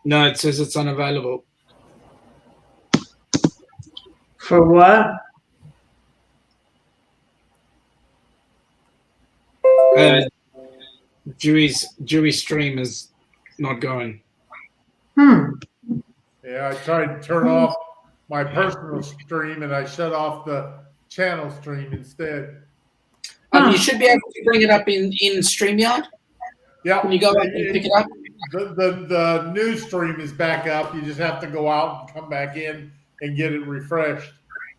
No, it says it's unavailable. For what? Dewey's stream is not going. Yeah, I tried to turn off my personal stream and I shut off the channel stream instead. You should be able to bring it up in StreamYard. Yeah. Can you go up and pick it up? The new stream is back up. You just have to go out and come back in and get it refreshed.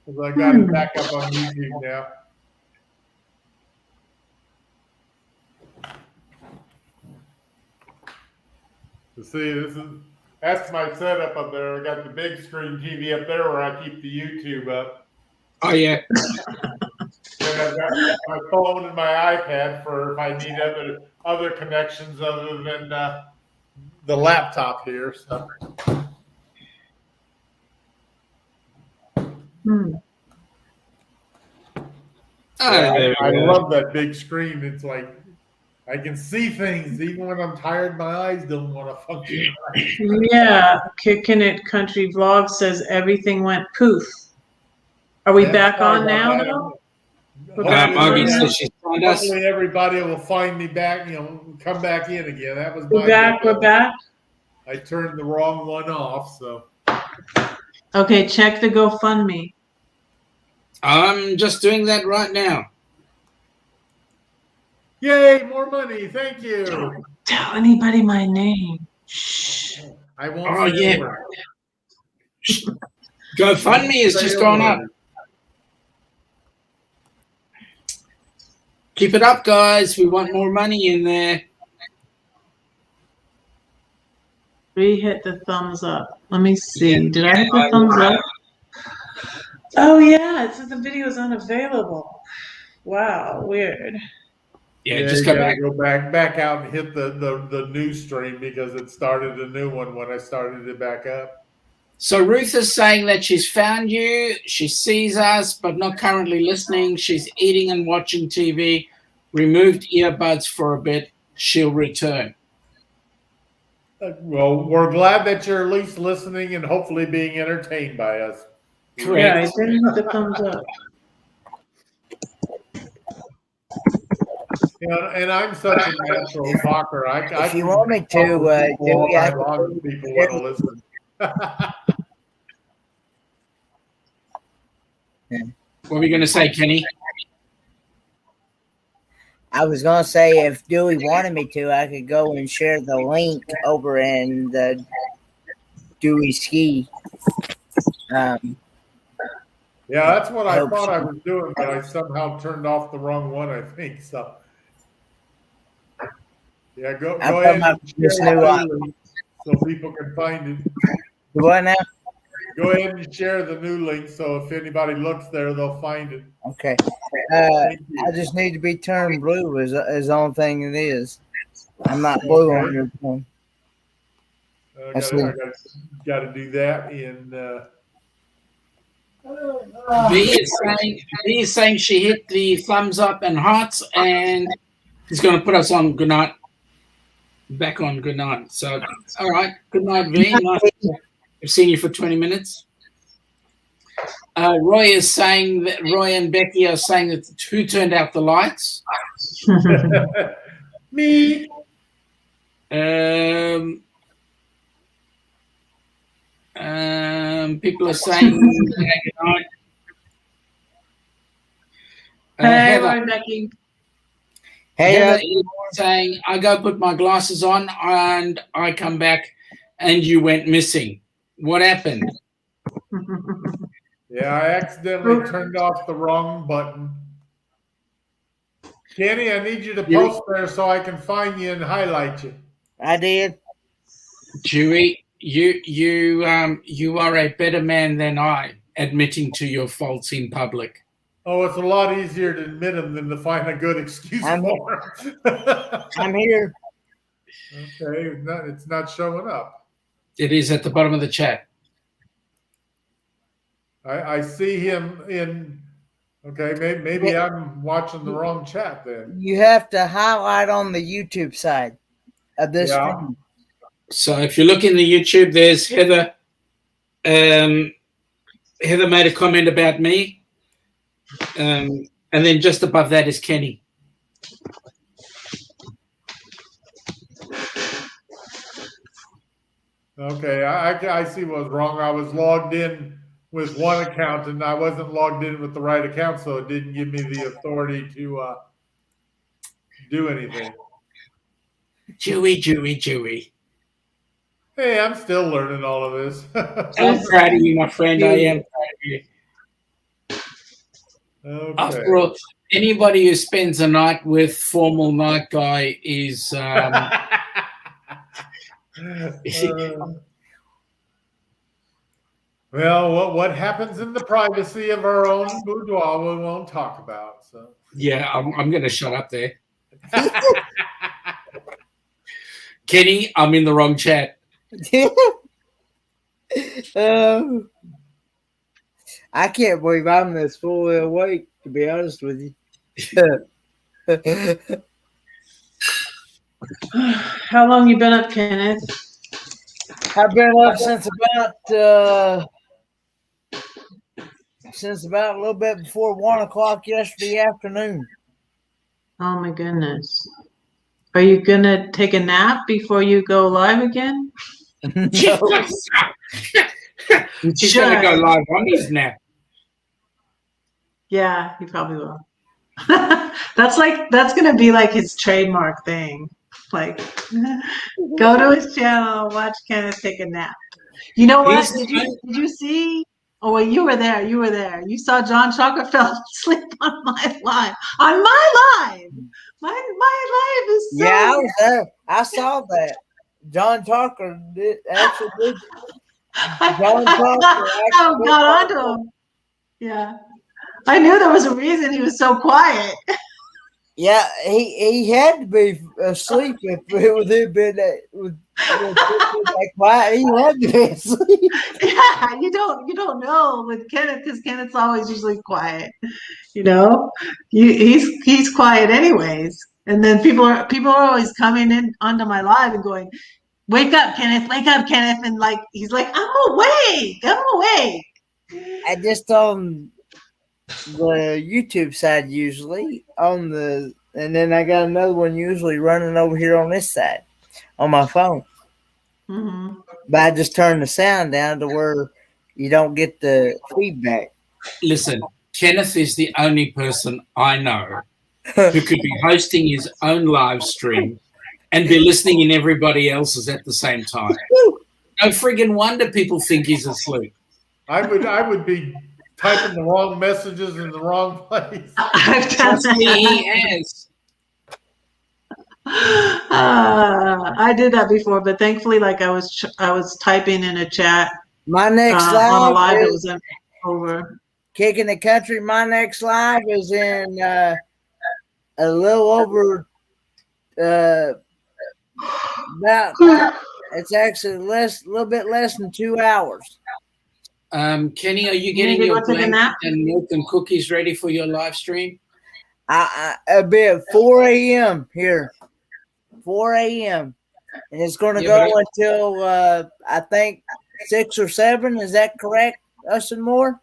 Because I got it back up on YouTube now. So see, that's my setup up there. I got the big screen TV up there where I keep the YouTube up. Oh yeah. And I've got my phone and my iPad for if I need other connections other than the laptop here. So. I love that big screen. It's like I can see things even when I'm tired. My eyes don't want to function. Yeah, Kicking It Country Vlog says everything went poof. Are we back on now, though? Hopefully everybody will find me back, come back in again. That was we're back. I turned the wrong one off, so. Okay, check the GoFundMe. I'm just doing that right now. Yay, more money. Thank you. Don't tell anybody my name. Shh. I won't. Oh, yeah. GoFundMe has just gone up. Keep it up, guys. We want more money in there. Hit the thumbs up. Let me see. Did I hit the thumbs up? Oh, yeah. It says the video is unavailable. Wow. Weird. Yeah, just go back out and hit the new stream because it started a new one when I started it back up. So Ruth is saying that she's found you, she sees us, but not currently listening. She's eating and watching TV, removed earbuds for a bit. She'll return. Well, we're glad that you're at least listening and hopefully being entertained by us. Correct. Yeah, I didn't hit the thumbs up. And I'm such a natural talker. If you want me to, do you have to people want to listen? What were we going to say, Kenny? I was going to say if Dewey wanted me to, I could go and share the link over in the Dewey Ski. Yeah, that's what I thought I was doing, but I somehow turned off the wrong one, I think. So, yeah, go ahead and share the link so people can find it. What now? Go ahead and share the new link so if anybody looks there, they'll find it. Okay. I just need to be turned blue is the only thing it is. I'm not blue on your phone. I got to do that in. B is saying she hit the thumbs up and hearts, and he's going to put us on good night. Back on good night. So, all right. Good night, V. Nice I've seen you for 20 minutes. Roy is saying that Roy and Becky are saying that who turned out the lights? Me. People are saying good night. Hey, Roy, Becky. Heather is saying, I go put my glasses on and I come back and you went missing. What happened? Yeah, I accidentally turned off the wrong button. Kenny, I need you to post there so I can find you and highlight you. I did. Dewey, you are a better man than I, admitting to your faults in public. Oh, it's a lot easier to admit them than to find a good excuse for them. I'm here. Okay, it's not showing up. It is at the bottom of the chat. I see him in. Okay, maybe I'm watching the wrong chat then. You have to highlight on the YouTube side of this stream. So if you look in the YouTube, there's Heather. Heather made a comment about me, and then just above that is Kenny. Okay, I see what was wrong. I was logged in with one account and I wasn't logged in with the right account, so it didn't give me the authority to do anything. Jewy. Hey, I'm still learning all of this. I'm proud of you, my friend. I am proud of you. Okay. After all, anybody who spends a night with formal night guy is well, what happens in the privacy of our own boudoir, we won't talk about. So yeah. I'm going to shut up there. Kenny, I'm in the wrong chat. I can't believe I'm this fully awake, to be honest with you. How long you been up, Kenneth? I've been up since about a little bit before 1 o'clock yesterday afternoon. Oh my goodness. Are you gonna take a nap before you go live again? No. He's going to go live on his nap. Yeah, he probably will. That's gonna be like his trademark thing. Like, go to his channel, watch Kenneth take a nap. You know what? Did you see? Oh, well, you were there. You saw John Chalker fell asleep on my live. On my live. My live is so. Yeah, I was there. I saw that. John Talker actually did. John Talker I got onto him. Yeah. I knew there was a reason he was so quiet. Yeah, he had to be asleep if it would have been that quiet. He had to be asleep. Yeah, you don't know with Kenneth because Kenneth's always usually quiet. You know, he's quiet anyways. And then people are always coming in onto my live and going, wake up, Kenneth, and like he's like, I'm awake. I just on the YouTube side usually and then I got another one usually running over here on this side on my phone. Mm-hmm. But I just turn the sound down to where you don't get the feedback. Listen, Kenneth is the only person I know who could be hosting his own live stream and be listening in everybody else's at the same time. No friggin' wonder people think he's asleep. I would be typing the wrong messages in the wrong place. Trust me, he has. I did that before, but thankfully, like I was typing in a chat. My next on a live that was over. Kicking the Country. My next live is in a little over about. It's actually a little bit less than 2 hours. Kenny, are you getting your blanket and milk and cookies ready for your live stream? I'll be at 4 a.m. here. 4 a.m. And it's going to go until, I think, 6 or 7. Is that correct, Ustin Moore?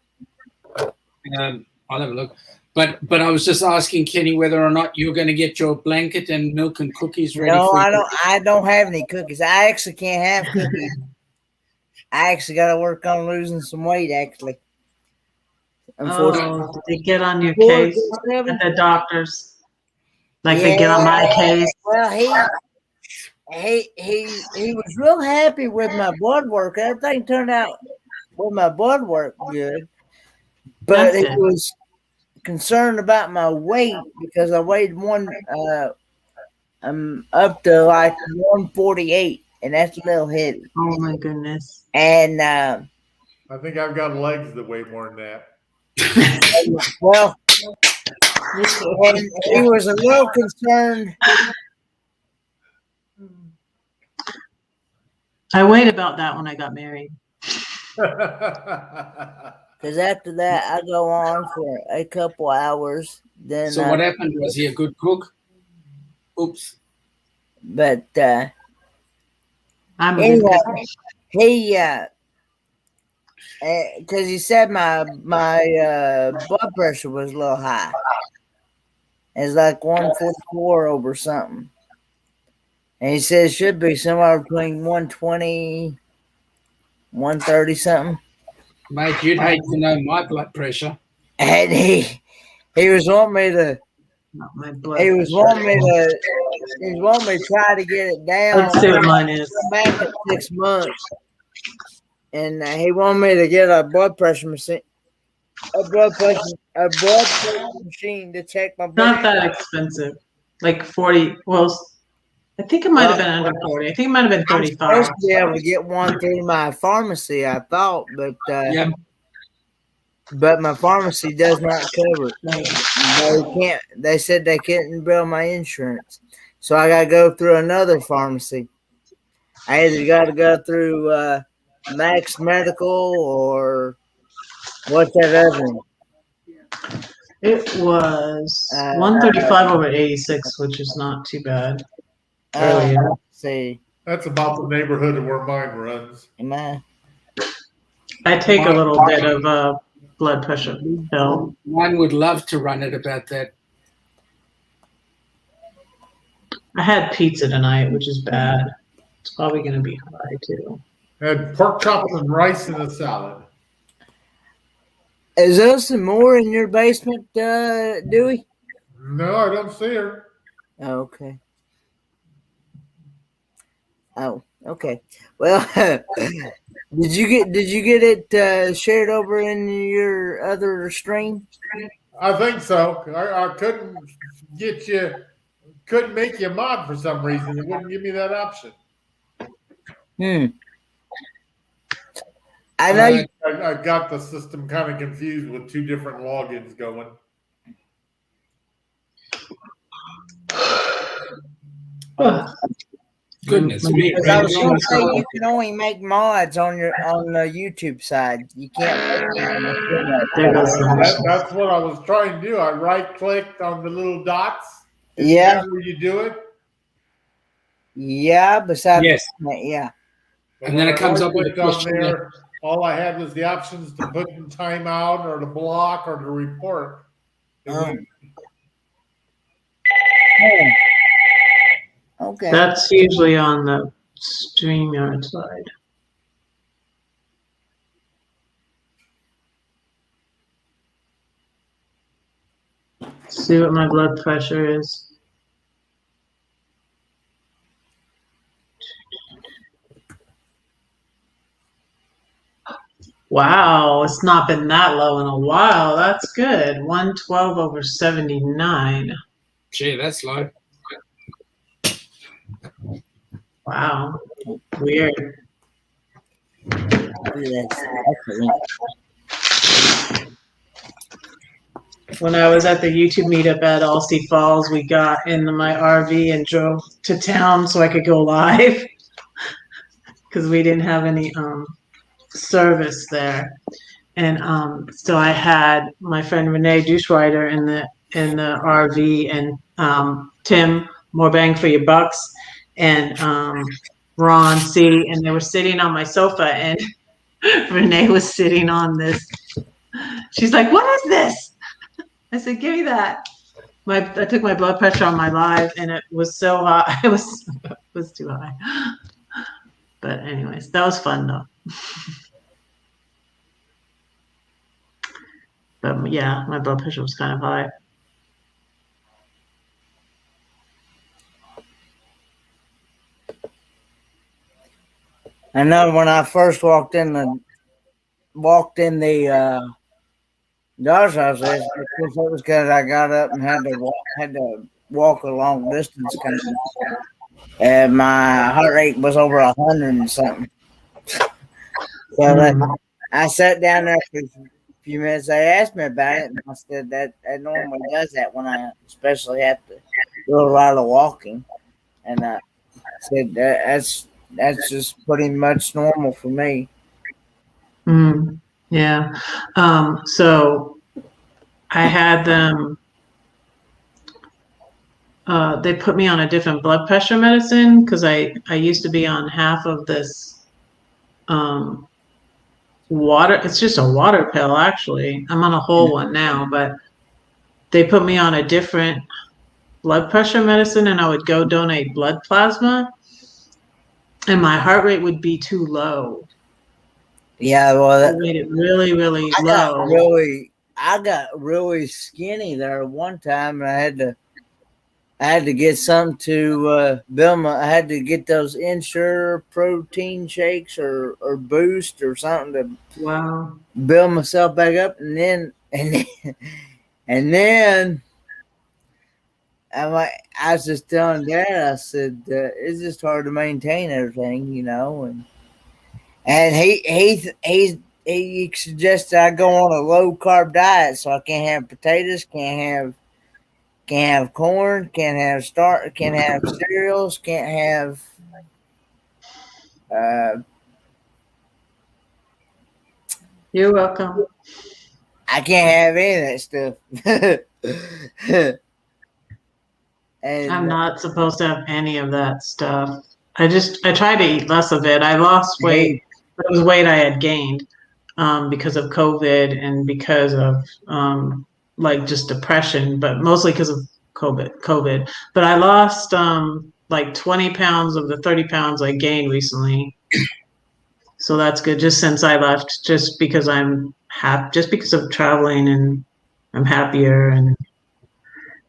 I'll have a look. But I was just asking Kenny whether or not you're going to get your blanket and milk and cookies ready. No, I don't have any cookies. I actually can't have cookies. I actually got to work on losing some weight, actually. Unfortunately. Did they get on your case at the doctors? Like they get on my case? Well, he was real happy with my blood work. Everything turned out with my blood work good. But he was concerned about my weight because I weighed I'm up to like 148. And that's a little heavy. Oh my goodness! And I think I've got legs that weigh more than that. Well, and he was a little concerned. I weighed about that when I got married. Because after that, I go on for a couple hours. Then. So what happened? Was he a good cook? Oops. But. I'm Anyway, good. he because he said my blood pressure was a little high. It's like 144 over something. And he said it should be somewhere between 120, 130 something. Mate, you'd hate to know my blood pressure. And he was wanting me to My blood he was wanting me to try to get it down. Let's see what mine is. Come back in 6 months. And he wanted me to get a blood pressure machine. A blood pressure machine to check my blood Not that expensive. Like 40. Well, I think it might have been under 40. I think it might have been I'm 35. supposed to be able to get one through my pharmacy, I thought, Yep. but my pharmacy does not cover it. They can't. They said they couldn't bill my insurance, so I got to go through another pharmacy. I either got to go through Max Medical or what's that other one? It was 135 over 86, which is not too bad. Let's see. That's about the neighborhood of where mine runs. Am I? I take a little bit of blood pressure pill. Mine would love to run it about that. I had pizza tonight, which is bad. It's probably going to be high too. Had pork chops and rice in a salad. Is there some more in your basement, Dewey? No, I don't see her. Oh, okay. Oh, okay. Well, did you get it shared over in your other stream? I think so. I couldn't make you a mod for some reason. It wouldn't give me that option. I know. I got the system kind of confused with two different logins going. Goodness me. I was going to say you can only make mods on the YouTube side. You can't. There goes the That's what I was trying to do. I right clicked on the little dots. Yeah. Where you do it. Yeah. Besides. Yes. Yeah. And then it comes up with a question there. All I had was the options to put in timeout or to block or to report. Okay. That's usually on the StreamYard side. Let's see what my blood pressure is. Wow, it's not been that low in a while. That's good. 112 over 79. Gee, that's low. Wow. Weird. When I was at the YouTube meetup at Allsty Falls, we got in my RV and drove to town so I could go live because we didn't have any service there. And so I had my friend Renee Doucherider in the RV, and Tim, more bang for your bucks, and Ron C, and they were sitting on my sofa, and Renee was sitting on this. She's like, "What is this?" I said, "Give me that." I took my blood pressure on my live, and it was so high. It was too high. But anyways, that was fun though. But yeah, my blood pressure was kind of high. I know when I first walked in the doctor's office, it was because I got up and had to walk a long distance, kind of, and my heart rate was over 100 and something. So I sat down there for a few minutes. They asked me about it, and I said that normally does that when I especially have to do a lot of walking, and I said that's just pretty much normal for me. Yeah. So I had them they put me on a different blood pressure medicine because I used to be on half of this water. It's just a water pill, actually. I'm on a whole one now, but they put me on a different blood pressure medicine, and I would go donate blood plasma, and my heart rate would be too low. Yeah, well, It made it really, really low. I got really skinny there one time, and I had to get some to build my. I had to get those Ensure protein shakes or Boost or something to Wow. build myself back up, and then and then I was just telling Dad, I said it's just hard to maintain everything, and he suggested I go on a low carb diet, so I can't have potatoes, can't have corn, can't have cereals, can't have You're welcome. I can't have any of that stuff. And I'm not supposed to have any of that stuff. I try to eat less of it. I lost weight. It was weight I had gained because of COVID and because of like just depression, but mostly because of COVID. But I lost like 20 pounds of the 30 pounds I gained recently. So that's good. Just since I left, just because I'm happy, just because of traveling, and I'm happier and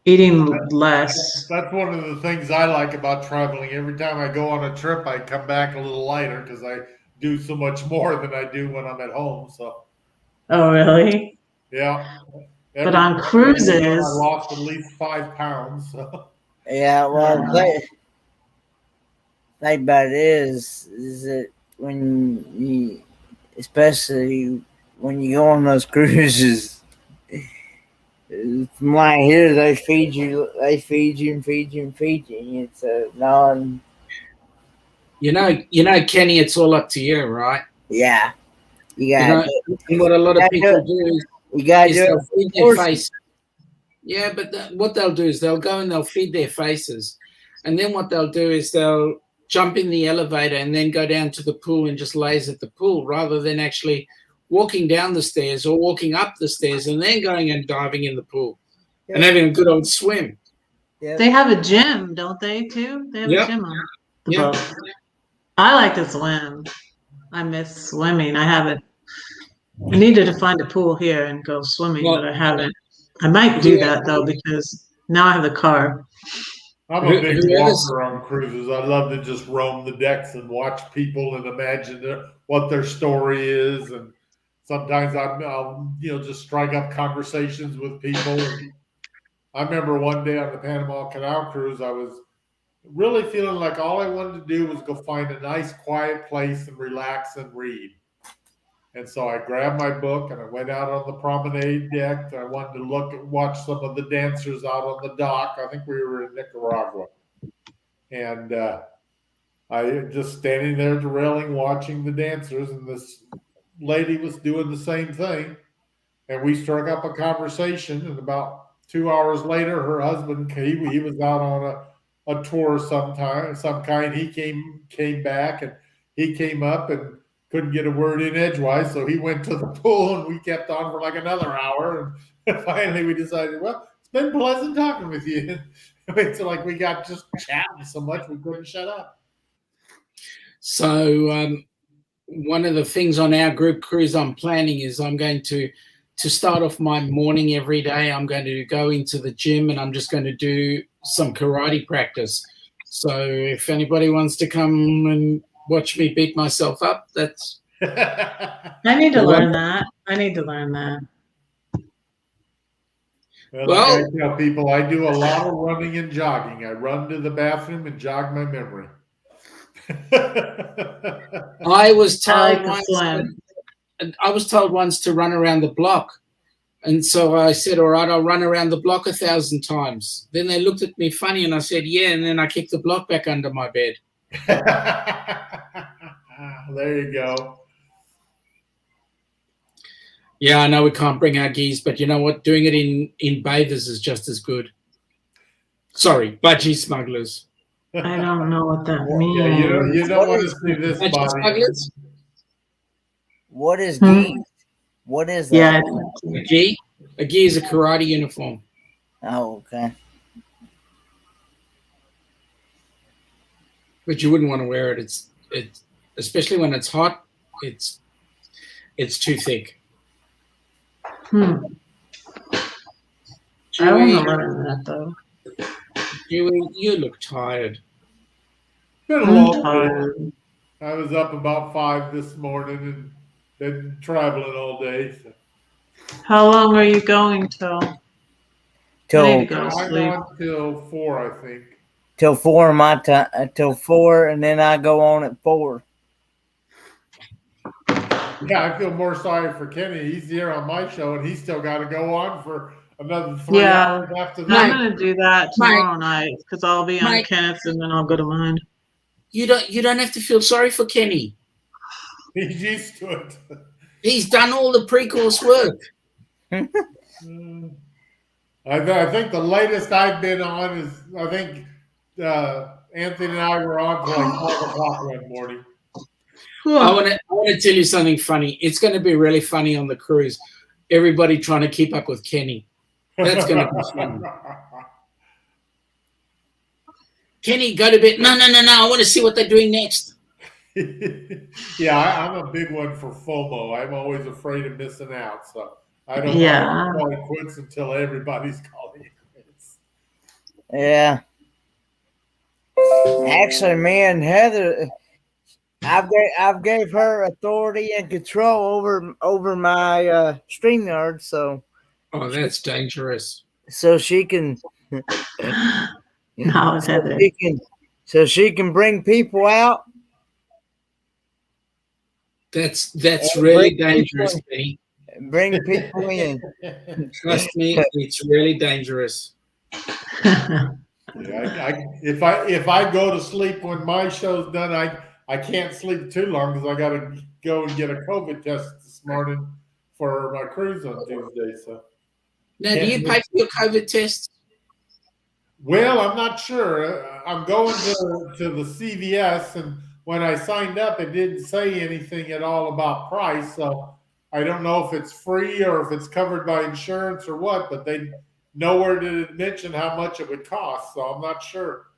eating less. That's one of the things I like about traveling. Every time I go on a trip, I come back a little lighter because I do so much more than I do when I'm at home. So, Oh, really? yeah. But on cruises, I lost at least 5 pounds. So. Yeah, well, the thing about it is that especially when you go on those cruises, from what I hear, they feed you and feed you. It's a non. You know, Kenny, it's all up to you, right? Yeah, What a lot of people do is they'll feed their face. Yeah, but what they'll do is they'll go and they'll feed their faces, and then what they'll do is they'll jump in the elevator and then go down to the pool and just laze at the pool rather than actually walking down the stairs or walking up the stairs and then going and diving in the pool and having a good old swim. They have a gym, don't they, too? They have a gym on the boat. I like to swim. I miss swimming. I needed to find a pool here and go swimming, but I haven't. I might do that, though, because now I have the car. I'm a big walker on cruises. I love to just roam the decks and watch people and imagine what their story is. And sometimes I'll just strike up conversations with people. I remember one day on the Panama Canal cruise, I was really feeling like all I wanted to do was go find a nice quiet place and relax and read. And so I grabbed my book and I went out on the promenade deck. I wanted to watch some of the dancers out on the dock. I think we were in Nicaragua. And I just standing there at the railing watching the dancers, and this lady was doing the same thing. And we struck up a conversation, and about 2 hours later, her husband, he was out on a tour some kind. He came back, and he came up and couldn't get a word in edgewise, so he went to the pool, and we kept on for like another hour. And finally, we decided, well, it's been pleasant talking with you. It's like we got just chatting so much we couldn't shut up. So one of the things on our group cruise I'm planning is I'm going to start off my morning every day. I'm going to go into the gym and I'm just going to do some karate practice. So if anybody wants to come and watch me beat myself up, that's... I need to learn that. Well, I tell people I do a lot of running and jogging. I run to the bathroom and jog my memory. I was told once to run around the block. And so I said, all right, I'll run around the block 1,000 times. Then they looked at me funny and I said, yeah. And then I kicked the block back under my bed. There you go. Yeah, I know we can't bring our geese, but you know what? Doing it in bathers is just as good. Sorry, budgie smugglers. I don't know what that Yeah, means. you don't want to see this Budgie body. smugglers? What is Hmm. gi? What is that? Yeah. A gi? A gi is a karate uniform. Oh, okay. But you wouldn't want to wear it. It's especially when it's hot. It's too thick. I don't know that though. You look tired. Been a I'm long day. tired. I was up about 5 this morning and been traveling all day. So. How long are you going till? I need to go to I'm sleep. on till 4, I think. Till 4 my time. Till 4, and then I go on at 4. Yeah, I feel more sorry for Kenny. He's here on my show, and he's still got to go on for another 3 hours after I'm that. gonna do that tomorrow night because I'll be on Kenneth's and then I'll go to mine. You don't have to feel sorry for Kenny. He's used to it. He's done all the pre-course work. I think the latest I've been on is Anthony and I were on till like 12 o'clock one morning. I want to tell you something funny. It's going to be really funny on the cruise. Everybody trying to keep up with Kenny. That's going to be fun. Kenny, go to bed. No. I want to see what they're doing next. Yeah, I'm a big one for FOMO. I'm always afraid of missing out. So I don't call it quits until everybody's calling it quits. Yeah. Actually, me and Heather, I've gave her authority and control over my StreamYard, so. Oh, that's dangerous. So she can. No, it's Heather. So she can bring people out. That's really dangerous, Kenny. Bring people in. Trust me, it's really dangerous. Yeah, if I go to sleep when my show's done, I can't sleep too long because I got to go and get a COVID test this morning for my cruise on Tuesday. So now, do you pay for your COVID tests? Well, I'm not sure. I'm going to the CVS, and when I signed up, it didn't say anything at all about price. So I don't know if it's free or if it's covered by insurance or what, but they nowhere did it mention how much it would cost. So I'm not sure.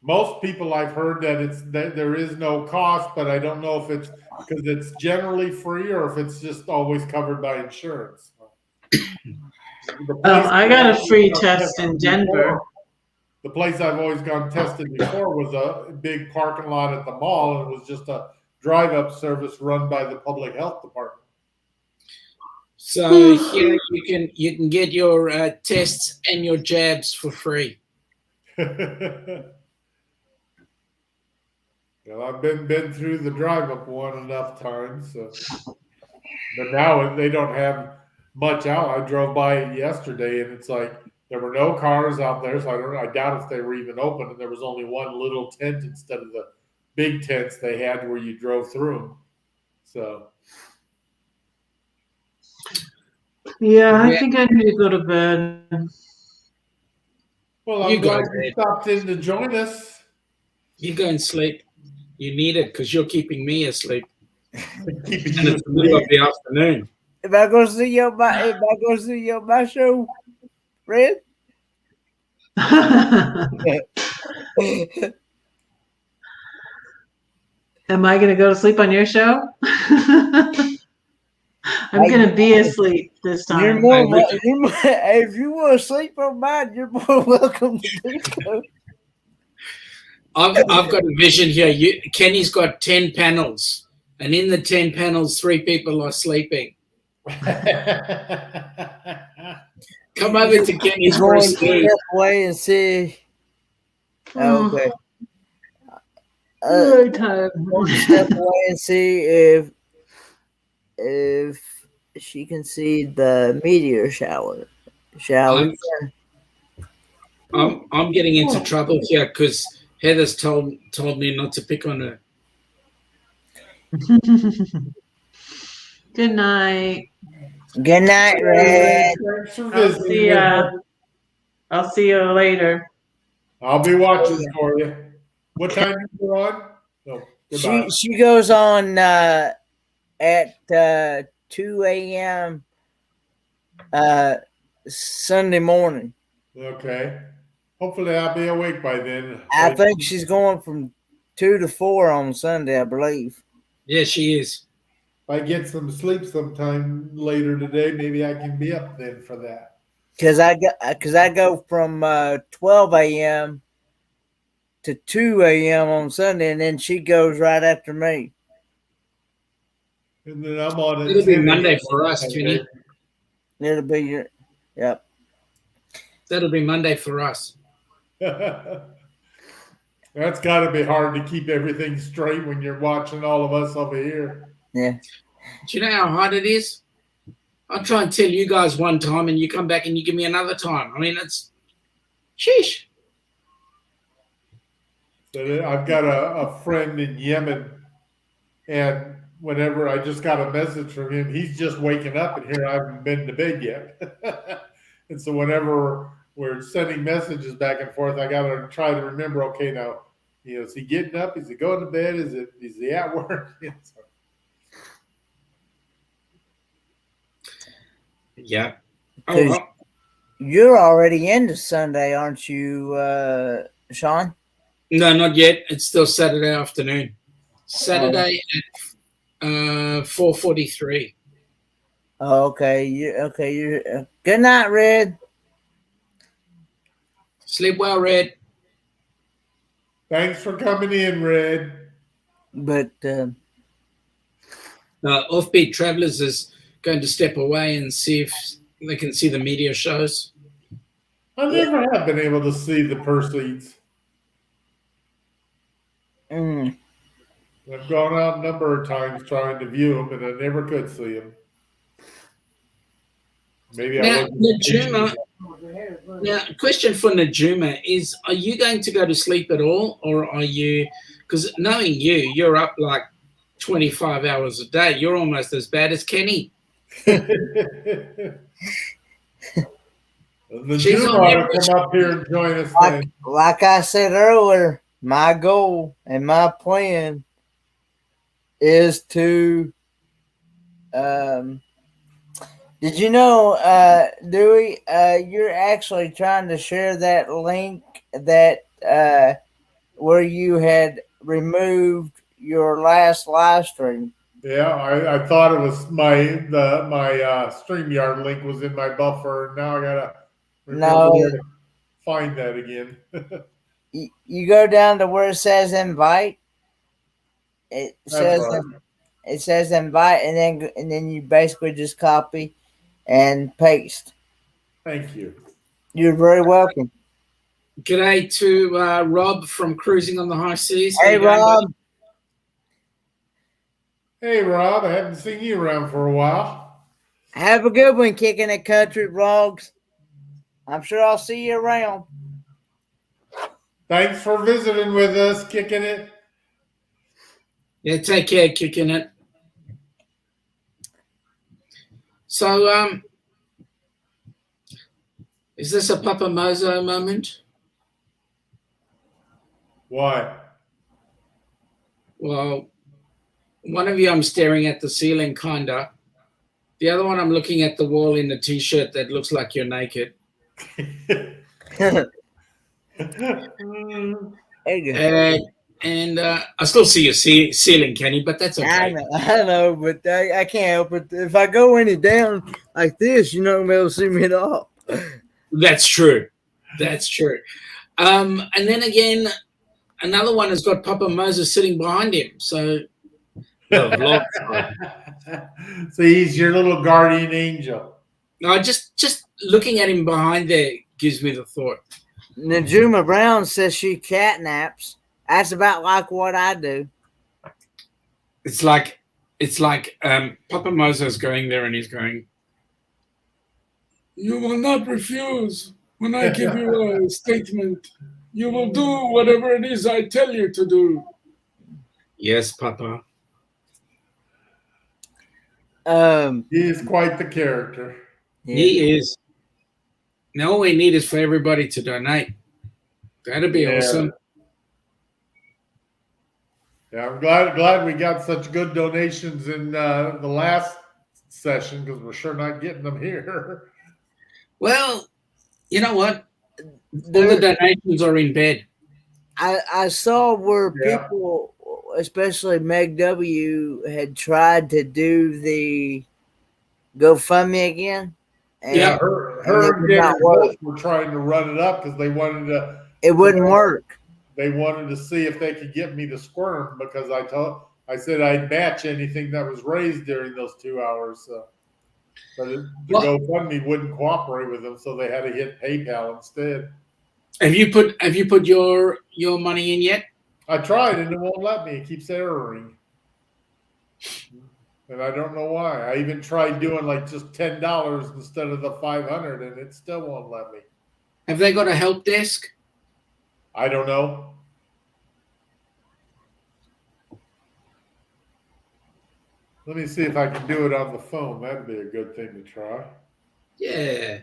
Most people I've heard that there is no cost, but I don't know if it's because it's generally free or if it's just always covered by insurance. I got a free test in Denver. The place I've always gone tested before was a big parking lot at the mall, and it was just a drive-up service run by the public health department. So here you can get your tests and your jabs for free. Well, I've been through the drive-up one enough times, so. But now they don't have much out. I drove by it yesterday, and it's like there were no cars out there, so I doubt if they were even open, and there was only one little tent instead of the big tents they had where you drove through them. So. Yeah, I think I need to go to bed. Well, I'm glad you stopped in to join us. You go and sleep. You need it because you're keeping me asleep. Keeping and it's the middle of the afternoon. If I go see your my show, Fred. Am I gonna go to sleep on your show? I'm gonna be asleep this time. If you want to sleep on mine, you're more welcome to do so. I've got a vision here. Kenny's got 10 panels, and in the 10 panels, 3 people are sleeping. Come over to Kenny's for a sleep. Step away and see. Okay. Step away and see if she can see the meteor shower. I'm getting into trouble here because Heather's told me not to pick on her. Good night. Good night, Red. I'll see ya. I'll see you later. I'll be watching for you. What time do you go on? No, goodbye. She goes on at 2 a.m. Sunday morning. Okay. Hopefully I'll be awake by then. I think she's going from 2 to 4 on Sunday, I believe. Yeah, she is. If I get some sleep sometime later today, maybe I can be up then for that. Because I go from 12 a.m. to 2 a.m. on Sunday, and then she goes right after me. And then I'm on it. It'll be Monday for us, Kenny. It'll be your, yep. That'll be Monday for us. That's got to be hard to keep everything straight when you're watching all of us over here. Yeah. Do you know how hard it is? I'll try and tell you guys one time and you come back and you give me another time. I mean, it's sheesh. So I've got a friend in Yemen, and whenever I just got a message from him, he's just waking up, and here I haven't been to bed yet. And so whenever we're sending messages back and forth, I got to try to remember, okay, now, is he getting up? Is he going to bed? Is he at work? Yeah. Oh, well. You're already into Sunday, aren't you, Sean? No, not yet. It's still Saturday afternoon. Saturday at 4:43. Oh, okay. You're good night, Red. Sleep well, Red. Thanks for coming in, Red. But Offbeat Travelers is going to step away and see if they can see the media shows. I never have been able to see the proceeds. I've gone out a number of times trying to view them, and I never could see them. Maybe Now, I wasn't. Now, question for Najuma is: are you going to go to sleep at all, or are you? Because knowing you, you're up like 25 hours a day. You're almost as bad as Kenny. She's on to come up here and join us. Like I said earlier, my goal and my plan is to. Did you know, Dewey? You're actually trying to share that link that where you had removed your last live stream. Yeah, I thought it was my StreamYard link was in my buffer, and now I gotta remember where to find that again. You go down to where it says invite. It says invite, and then you basically just copy and paste. Thank you. You're very welcome. G'day to Rob from Cruising on the High Seas. Hey, Rob. Hey, Rob. I haven't seen you around for a while. Have a good one, Kicking It Country Vlogs. I'm sure I'll see you around. Thanks for visiting with us, Kicking It. Yeah, take care, Kicking It. So, is this a PapaMozo moment? Why? Well, one of you I'm staring at the ceiling, kinda. The other one I'm looking at the wall in a t-shirt that looks like you're naked. And I still see your ceiling, Kenny, but that's okay. I know, but I can't help it. If I go any down like this, you're not going to be able to see me at all. That's true. That's true. And then again, another one has got PapaMozo sitting behind him. So, so he's your little guardian angel. No, just looking at him behind there gives me the thought. Najuma Brown says she catnaps. That's about like what I do. It's like PapaMozo is going there and he's going, "You will not refuse when I give you a statement. You will do whatever it is I tell you to do." Yes, Papa. He is quite the character. He is. Now all we need is for everybody to donate. That'd be awesome. Yeah, I'm glad we got such good donations in the last session because we're sure not getting them here. Well, you know what? All the donations are in bed. I saw where people, especially Meg W, had tried to do the GoFundMe again. And her and David both were trying to run it up because they wanted to. It wouldn't work. They wanted to see if they could get me to squirm because I said I'd match anything that was raised during those 2 hours. But the GoFundMe wouldn't cooperate with them, so they had to hit PayPal instead. Have you put your money in yet? I tried and it won't let me. It keeps erroring. And I don't know why. I even tried doing like just $10 instead of the $500 and it still won't let me. Have they got a help desk? I don't know. Let me see if I can do it on the phone. That'd be a good thing to try. Yeah.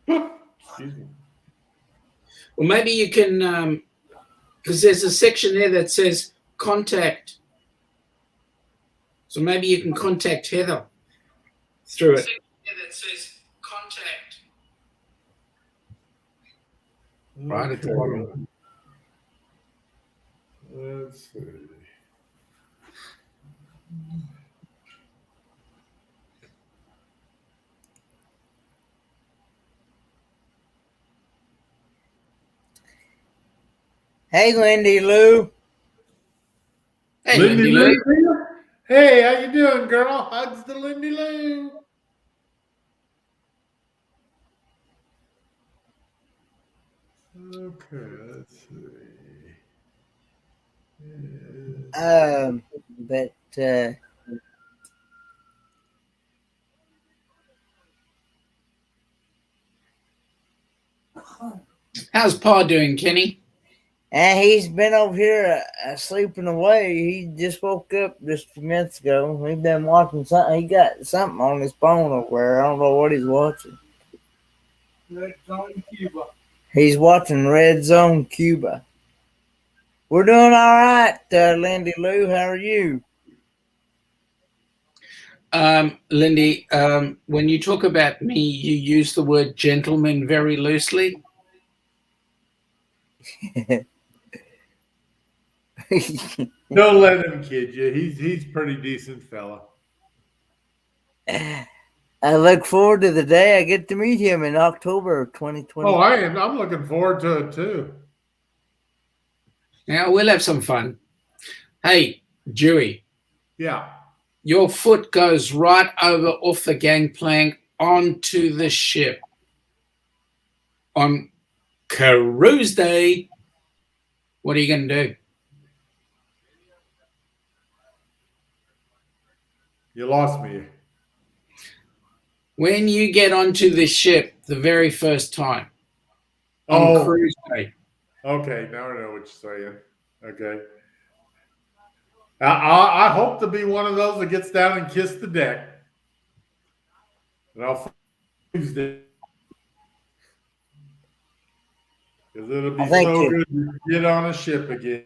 Excuse me. Well, maybe you can, because there's a section there that says contact. So maybe you can contact Heather through it. That says contact. Right at the bottom. Let's see. Hey, Lindy Lou. Hey, Lindy Lou. Hey, how you doing, girl? Hugs to Lindy Lou. Okay, let's see. But how's Pa doing, Kenny? And he's been over here sleeping away. He just woke up just a few minutes ago. He's been watching something. He got something on his phone over there. I don't know what he's watching. Red Zone Cuba. He's watching Red Zone Cuba. We're doing all right, Lindy Lou. How are you? Lindy, when you talk about me, you use the word gentleman very loosely. Don't let him kid you. He's pretty decent fella. I look forward to the day I get to meet him in October of 2020. Oh, I am. I'm looking forward to it too. Yeah, we'll have some fun. Hey, Dewey. Yeah. Your foot goes right over off the gangplank onto the ship on cruise day. What are you going to do? You lost me. When you get onto the ship the very first time on cruise day. Okay, now I know what you're saying. Okay. I hope to be one of those that gets down and kiss the deck. And I'll use it. Because it'll be so good to get on a ship again.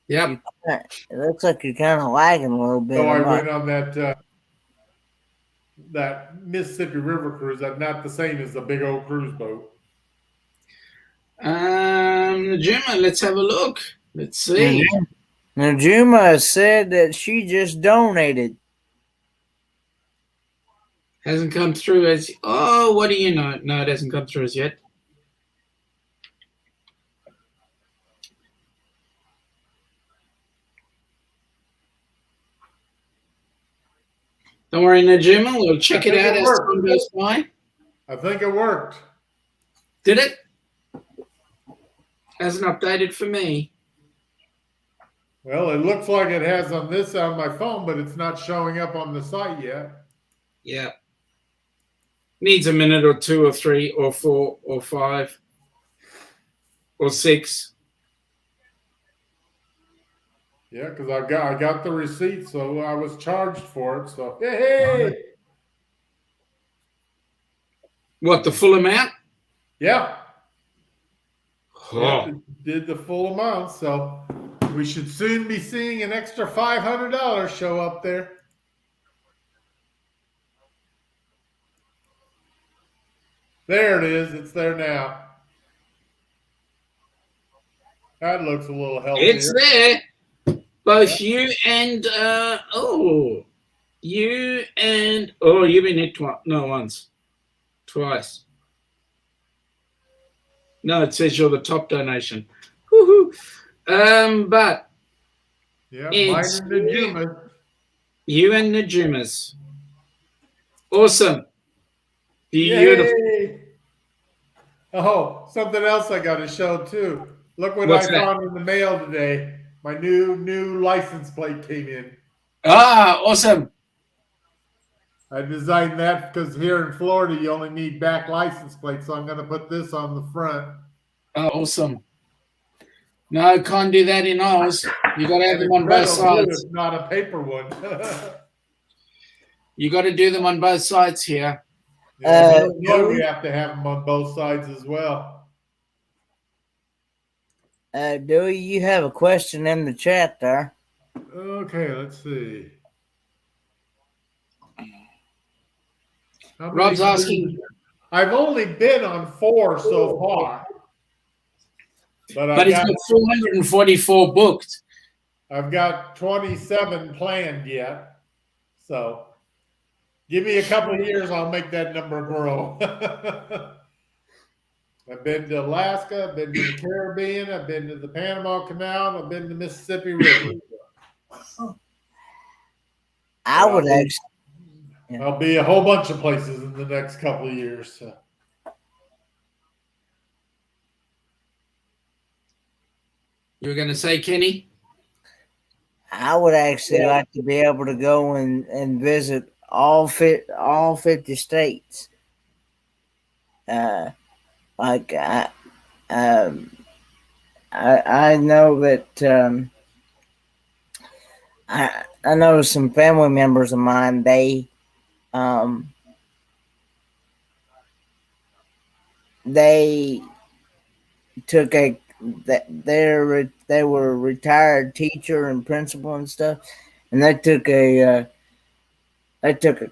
Yep. It looks like you're kind of lagging a little bit. So I went on that Mississippi River cruise. That's not the same as the big old cruise boat. Najuma, let's have a look. Let's see. Najuma said that she just donated. Hasn't come through as. Oh, what do you know? No, it hasn't come through as yet. Don't worry, Najuma. We'll check it out as time goes by. I think it worked. Did it? Hasn't updated for me. Well, it looks like it has on my phone, but it's not showing up on the site yet. Yeah. Needs a minute or 2 or 3 or 4 or 5 or 6. Yeah, because I got the receipt, so I was charged for it. So hey. What, the full amount? Yeah. Oh. Yeah, did the full amount, so we should soon be seeing an extra $500 show up there. There it is. It's there now. That looks a little healthier. It's there. Both you and you've been hit twice. No, once. Twice. No, it says you're the top donation. Woohoo. But yeah, it's mine and Najuma's. You and Najuma's. Awesome. Beautiful. Yay. Oh, something else I got to show too. Look what What's I that? found in the mail today. My new license plate came in. Ah, awesome. I designed that because here in Florida you only need back license plates, so I'm going to put this on the front. Oh, awesome. No, can't do that in ours. You got to have them on both sides. It's not a paper one. You got to do them on both sides here. Yeah, we have to have them on both sides as well. Dewey, you have a question in the chat there. Okay, let's see. Rob's asking. I've only been on 4 so far. But he's got 444 booked. I've got 27 planned yet. So give me a couple of years, I'll make that number grow. I've been to Alaska, I've been to the Caribbean, I've been to the Panama Canal, I've been to the Mississippi River. I'll be a whole bunch of places in the next couple of years. So. You were going to say, Kenny? I would actually like to be able to go and visit all 50 states. I know that I know some family members of mine. They took they were a retired teacher and principal and stuff, and they took a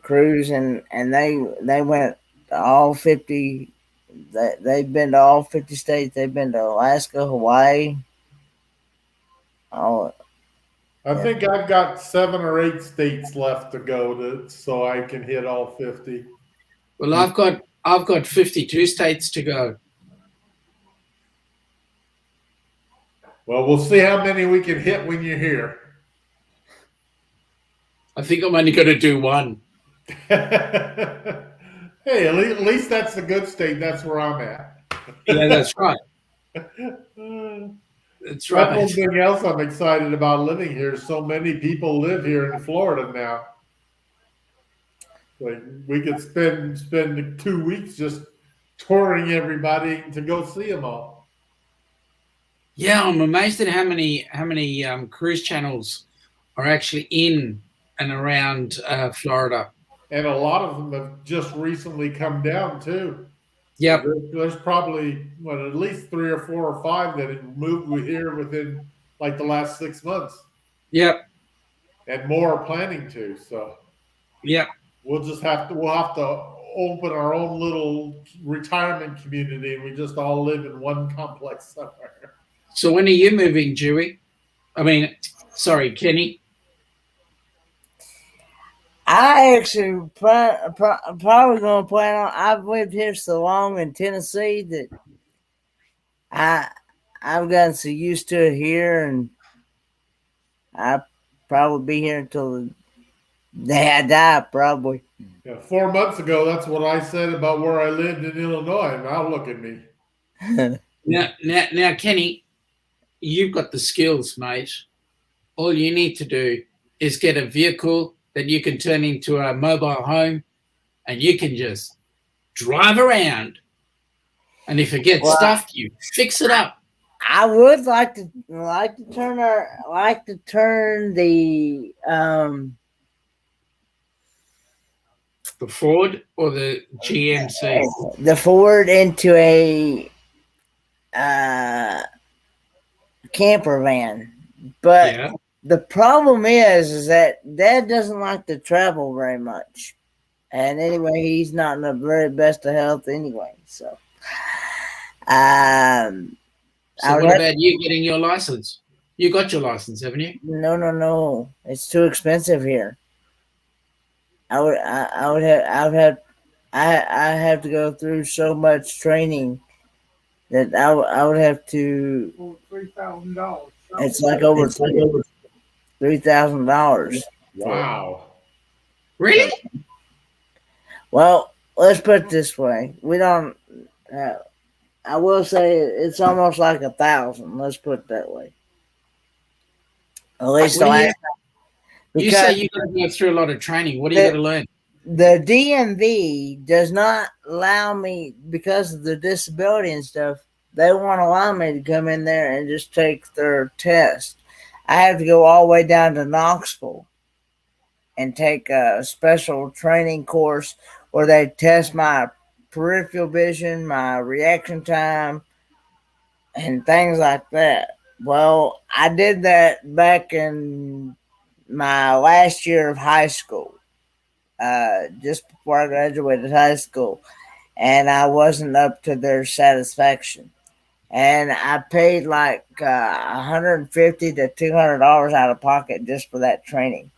cruise and they went to all 50. They've been to all 50 states. They've been to Alaska, Hawaii. I think I've got 7 or 8 states left to go so I can hit all 50. Well, I've got 52 states to go. Well, we'll see how many we can hit when you're here. I think I'm only going to do one. Hey, at least that's the good state. That's where I'm at. Yeah, that's right. That's right. That's one thing else I'm excited about living here. So many people live here in Florida now. Like we could spend 2 weeks just touring everybody to go see them all. Yeah, I'm amazed at how many cruise channels are actually in and around Florida. And a lot of them have just recently come down too. Yep. There's probably at least 3 or 4 or 5 that have moved here within like the last 6 months. Yep. And more are planning to. So yep. We'll have to open our own little retirement community, and we just all live in one complex somewhere. So when are you moving, Dewey? Kenny. I actually probably going to plan on. I've lived here so long in Tennessee that I've gotten so used to it here, and I'll probably be here until the day I die, probably. Yeah, 4 months ago, that's what I said about where I lived in Illinois. Now look at me. Now, Kenny, you've got the skills, mate. All you need to do is get a vehicle that you can turn into a mobile home, and you can just drive around. And if it gets stuffed, you fix it up. I would like to turn the The Ford or the GMC? The Ford into a camper van. But Yeah. the problem is that Dad doesn't like to travel very much. And anyway, he's not in the very best of health anyway. So, So what about you getting your license? You got your license, haven't you? No. It's too expensive here. I have to go through so much training that I would have to. $3,000. It's like over $3,000. Wow. Really? Well, let's put it this way: we don't. I will say it's almost like 1,000. Let's put it that way. At least the last. You say you got to go through a lot of training. What do you got to learn? The DMV does not allow me, because of the disability and stuff, they won't allow me to come in there and just take their test. I have to go all the way down to Knoxville and take a special training course where they test my peripheral vision, my reaction time, and things like that. Well, I did that back in my last year of high school. Just before I graduated high school, and I wasn't up to their satisfaction. And I paid like $150 to $200 out of pocket just for that training.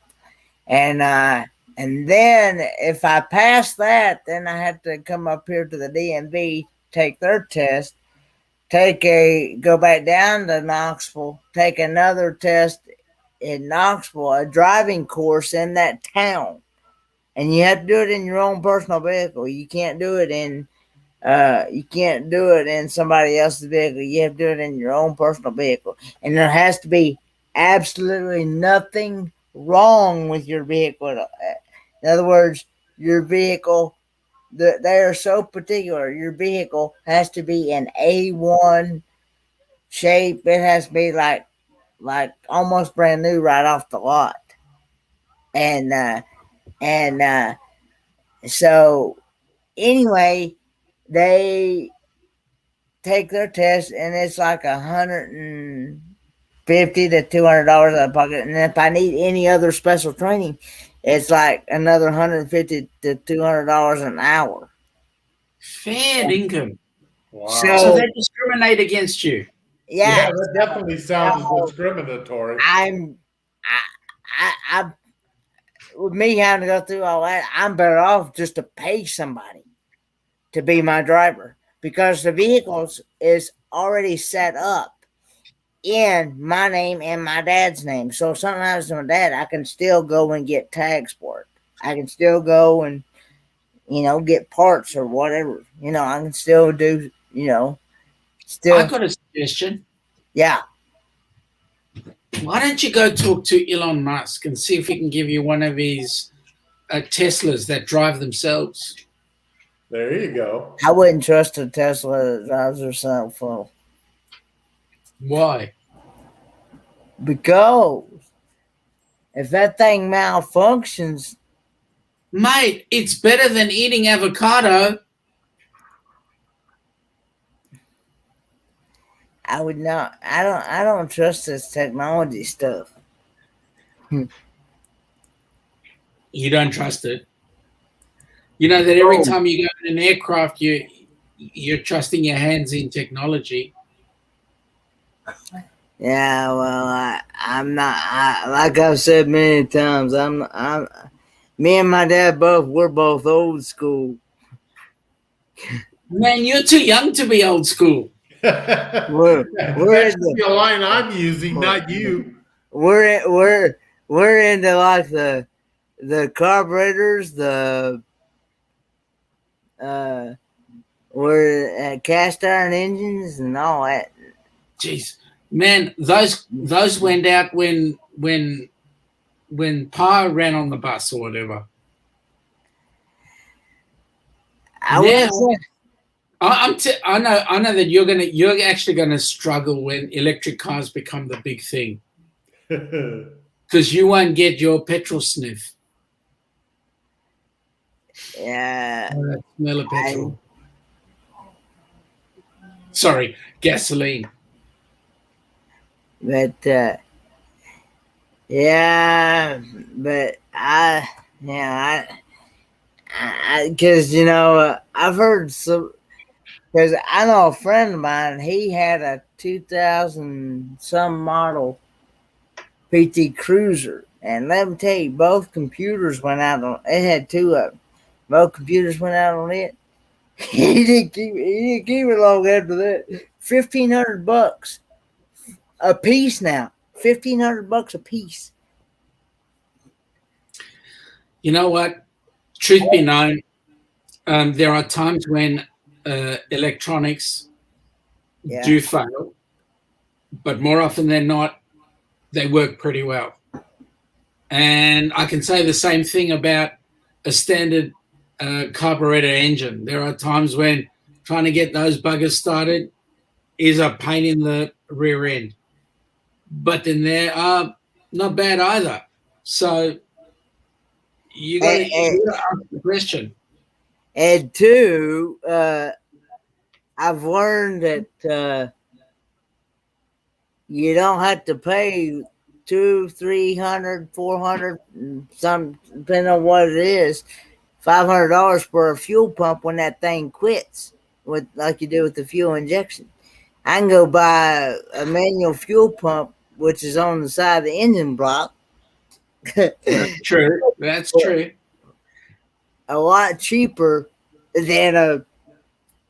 And then if I passed that, then I had to come up here to the DMV, take their test, go back down to Knoxville, take another test in Knoxville, a driving course in that town. And you have to do it in your own personal vehicle. You can't do it in somebody else's vehicle. You have to do it in your own personal vehicle. And there has to be absolutely nothing wrong with your vehicle. In other words, your vehicle, they are so particular. Your vehicle has to be an A1 shape. It has to be like almost brand new right off the lot. And so anyway, they take their test, and it's like $150 to $200 out of pocket. And if I need any other special training, it's like another $150 to $200 an hour. Fair income. Wow. So they discriminate against you. Yeah, that definitely sounds discriminatory. With me having to go through all that, I'm better off just to pay somebody to be my driver, because the vehicle is already set up in my name and my dad's name. So if something happens to my dad, I can still go and get tags for it. I can still go and, get parts or whatever. I can still do, I've got a suggestion. Yeah. Why don't you go talk to Elon Musk and see if he can give you one of his Teslas that drive themselves? There you go. I wouldn't trust a Tesla that drives herself. Why? Because if that thing malfunctions, mate, it's better than eating avocado. I would not. I don't trust this technology stuff. You don't trust it. You know that every time you go in an aircraft, you're trusting your hands in technology. Yeah, well, I'm not. Like I've said many times, me and my dad we're both old school. Man, you're too young to be old school. We're That's the line I'm using, not you. We're into like the carburetors, we're at cast iron engines and all that. Jeez, man, those went out when Pa ran on the bus or whatever. I know that you're actually gonna struggle when electric cars become the big thing, because you won't get your petrol sniff. Yeah. That smell of petrol. Sorry, gasoline. But yeah, but because I've heard some. Because I know a friend of mine, he had a 2000 some model PT Cruiser, and let me tell you, both computers went out on. It had two of them. Both computers went out on it. He didn't keep it long after that. $1,500 a piece now. $1,500 a piece. You know what? Truth be known, there are times when electronics do fail, but more often than not, they work pretty well. And I can say the same thing about a standard carburetor engine. There are times when trying to get those buggers started is a pain in the rear end. But then they are not bad either. So you got to ask the question. And two, I've learned that you don't have to pay $200, $300, $400, some depending on what it is, $500 for a fuel pump when that thing quits, with like you do with the fuel injection. I can go buy a manual fuel pump, which is on the side of the engine block. That's true. That's true. A lot cheaper than a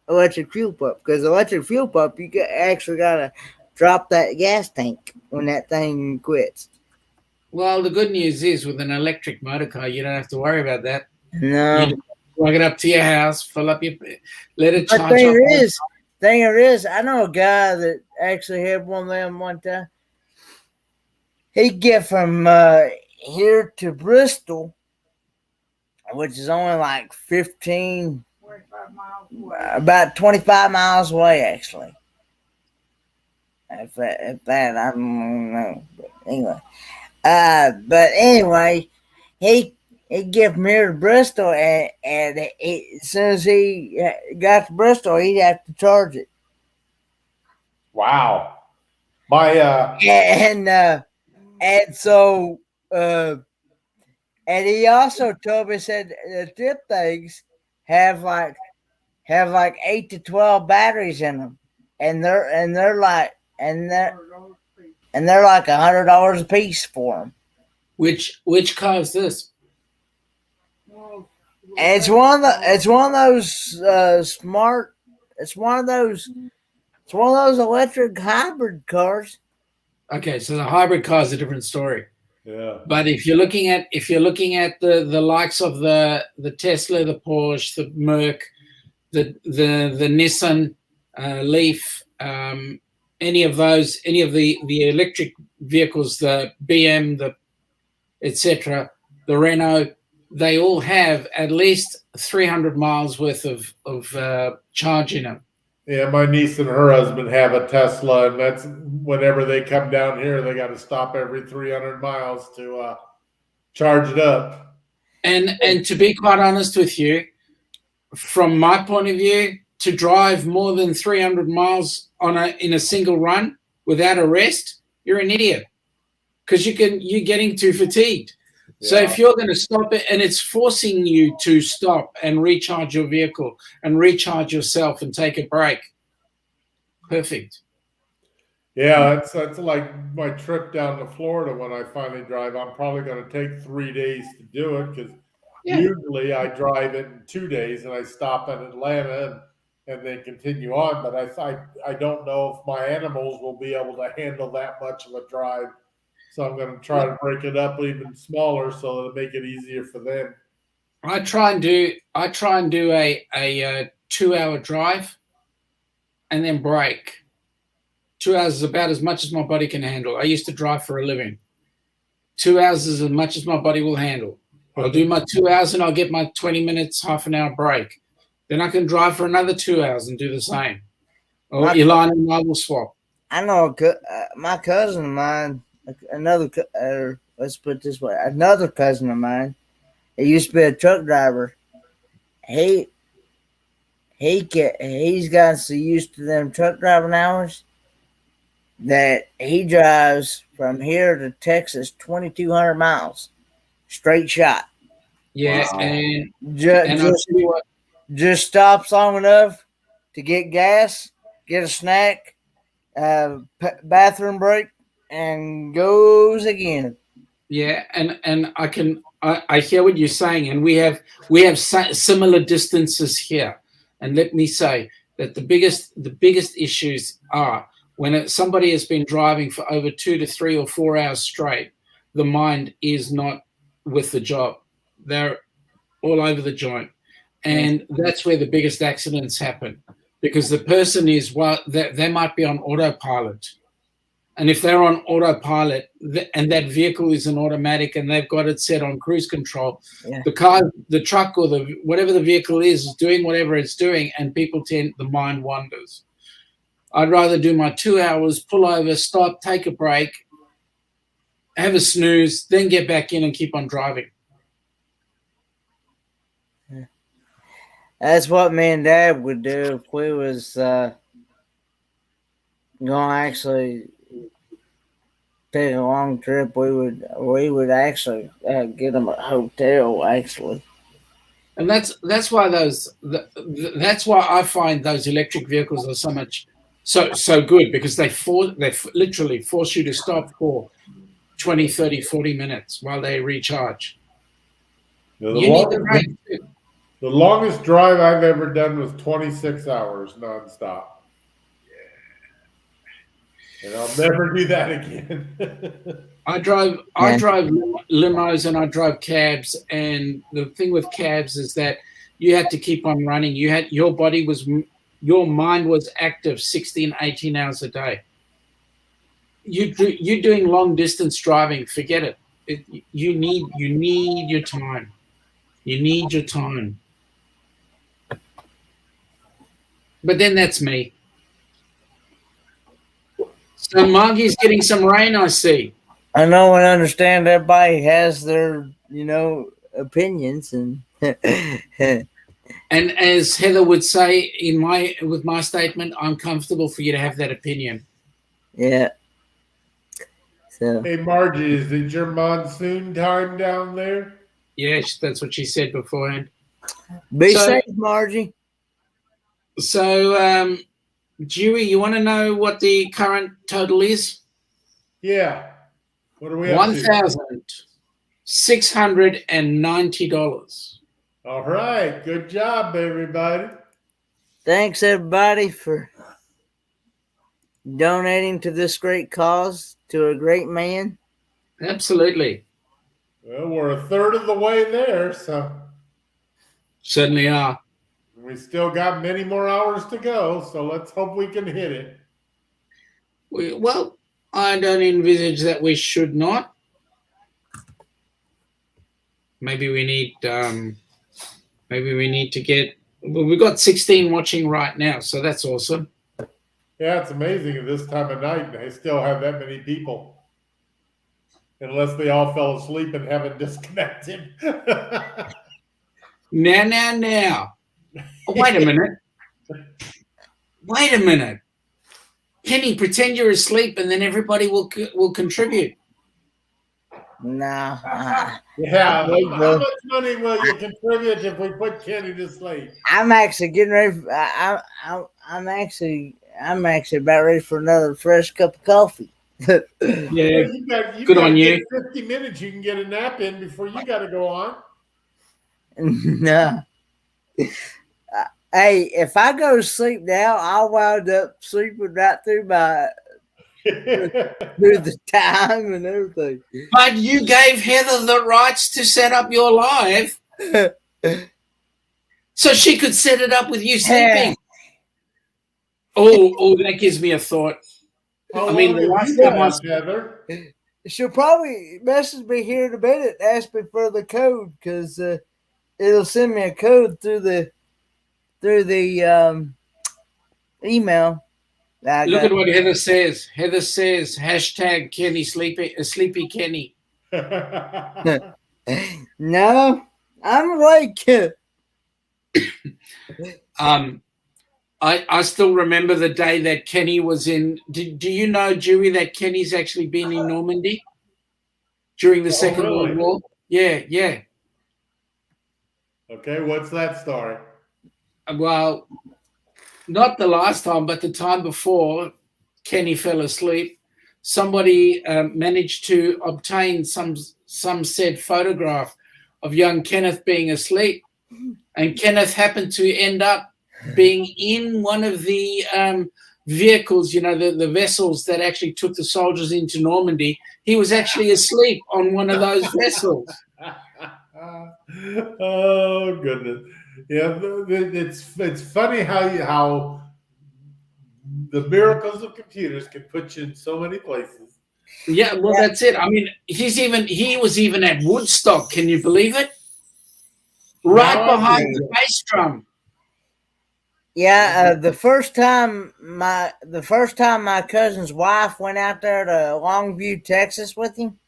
electric fuel pump, because electric fuel pump you actually gotta drop that gas tank when that thing quits. Well, the good news is with an electric motor car, you don't have to worry about that. No, you just plug it up to your house, fill up your, let it charge. Thing is, I know a guy that actually had one of them one time. He'd get from here to Bristol, which is only like 25 miles away. About 25 miles away, actually. If that, I don't know. But anyway, he'd get from here to Bristol, and as soon as he got to Bristol, he'd have to charge it. Wow. My and so and he also told me, said the tip things have like 8 to 12 batteries in them, and they're like $100 a piece for them. Which car is this? And it's one of those smart. It's one of those electric hybrid cars. Okay, so the hybrid car is a different story. Yeah. But if you're looking at the likes of the Tesla, the Porsche, the Merc, the Nissan Leaf, any of the electric vehicles, the BM, the etc., the Renault, they all have at least 300 miles worth of charge in them. Yeah, my niece and her husband have a Tesla, and that's whenever they come down here, they got to stop every 300 miles to charge it up. And to be quite honest with you, from my point of view, to drive more than 300 miles in a single run without a rest, you're an idiot, because you're getting too fatigued. Yeah. So if you're going to stop it, and it's forcing you to stop and recharge your vehicle and recharge yourself and take a break, perfect. Yeah, that's like my trip down to Florida when I finally drive. I'm probably going to take 3 days to do it, because usually I drive it in 2 days and I stop in Atlanta and then continue on. But I don't know if my animals will be able to handle that much of a drive. So I'm going to try to break it up even smaller so it'll make it easier for them. I try and do a 2-hour drive and then break. 2 hours is about as much as my body can handle. I used to drive for a living. 2 hours is as much as my body will handle. I'll do my 2 hours and I'll get my 20 minutes, half an hour break. Then I can drive for another 2 hours and do the same. Or Elon and I will swap. I know my cousin of mine, let's put it this way, another cousin of mine, he used to be a truck driver. he's gotten so used to them truck driving hours that he drives from here to Texas 2,200 miles straight shot. Yeah, Wow. and Just, I'll tell you what, just stops long enough to get gas, get a snack, bathroom break, and goes again. yeah, and I hear what you're saying, and we have similar distances here. And let me say that the biggest issues are when somebody has been driving for over 2 to 3 or 4 hours straight. The mind is not with the job; they're all over the joint, and that's where the biggest accidents happen because the person is they might be on autopilot. And if they're on autopilot and that vehicle is an automatic and they've got it set on cruise control, the car, the truck, or whatever the vehicle is doing whatever it's doing, and the mind wanders. I'd rather do my 2 hours, pull over, stop, take a break, have a snooze, then get back in and keep on driving. That's what me and Dad would do if we was going to actually take a long trip. We would actually get them a hotel actually. And that's why that's why I find those electric vehicles are so good, because they literally force you to stop for 20, 30, 40 minutes while they recharge. Now, You need the break too. the longest drive I've ever done was 26 hours nonstop. And I'll never do that again. I drive limos and I drive cabs, and the thing with cabs is that you had to keep on running. Your mind was active 16, 18 hours a day. You're doing long distance driving, forget it. You need your time. You need your time. But then that's me. So Margie's getting some rain, I see. I know and understand everybody has their, opinions and And as Heather would say with my statement, I'm comfortable for you to have that opinion. yeah. So Hey, Margie, is it your monsoon time down there? Yes, that's what she said beforehand. be safe, Margie. So, Dewey, you want to know what the current total is? Yeah. What are we up to? $1,690. All right. Good job, everybody. Thanks everybody for donating to this great cause, to a great man. Absolutely. Well, we're a third of the way there, so Certainly are. we still got many more hours to go, so let's hope we can hit it. Well, I don't envisage that we should not. Maybe we need to get. Well, we've got 16 watching right now, so that's awesome. Yeah, it's amazing at this time of night they still have that many people. Unless they all fell asleep and haven't disconnected. Now. Wait a minute. Kenny, pretend you're asleep and then everybody will contribute. No. Yeah, how much money will you contribute if we put Kenny to sleep? I'm actually getting ready. I'm actually about ready for another fresh cup of coffee. Yeah, you good on you. 50 minutes you can get a nap in before you got to go on. No. Hey, if I go to sleep now, I'll wind up sleeping right through the time and everything. But you gave Heather the rights to set up your live, so she could set it up with you sleeping. Oh, that gives me a thought. How I mean, long the have last you time got, I Heather? She'll probably message me here in a minute, ask me for the code, because it'll send me a code through the email. Look at what Heather says. Heather says hashtag Kenny sleepy Kenny. No, I'm awake. I still remember the day that Kenny was in. Do you know, Dewey, that Kenny's actually been in Normandy during the Second World really? War? Yeah, yeah. Okay, what's that story? Well, not the last time, but the time before Kenny fell asleep, somebody managed to obtain some said photograph of young Kenneth being asleep, and Kenneth happened to end up being in one of the vehicles, the vessels that actually took the soldiers into Normandy. He was actually asleep on one of those vessels. Oh goodness! Yeah, it's funny how the miracles of computers can put you in so many places. Yeah, well, that's it. I mean, he was even at Woodstock. Can you believe it? Right behind the bass drum. Yeah, the first time my cousin's wife went out there to Longview, Texas with him,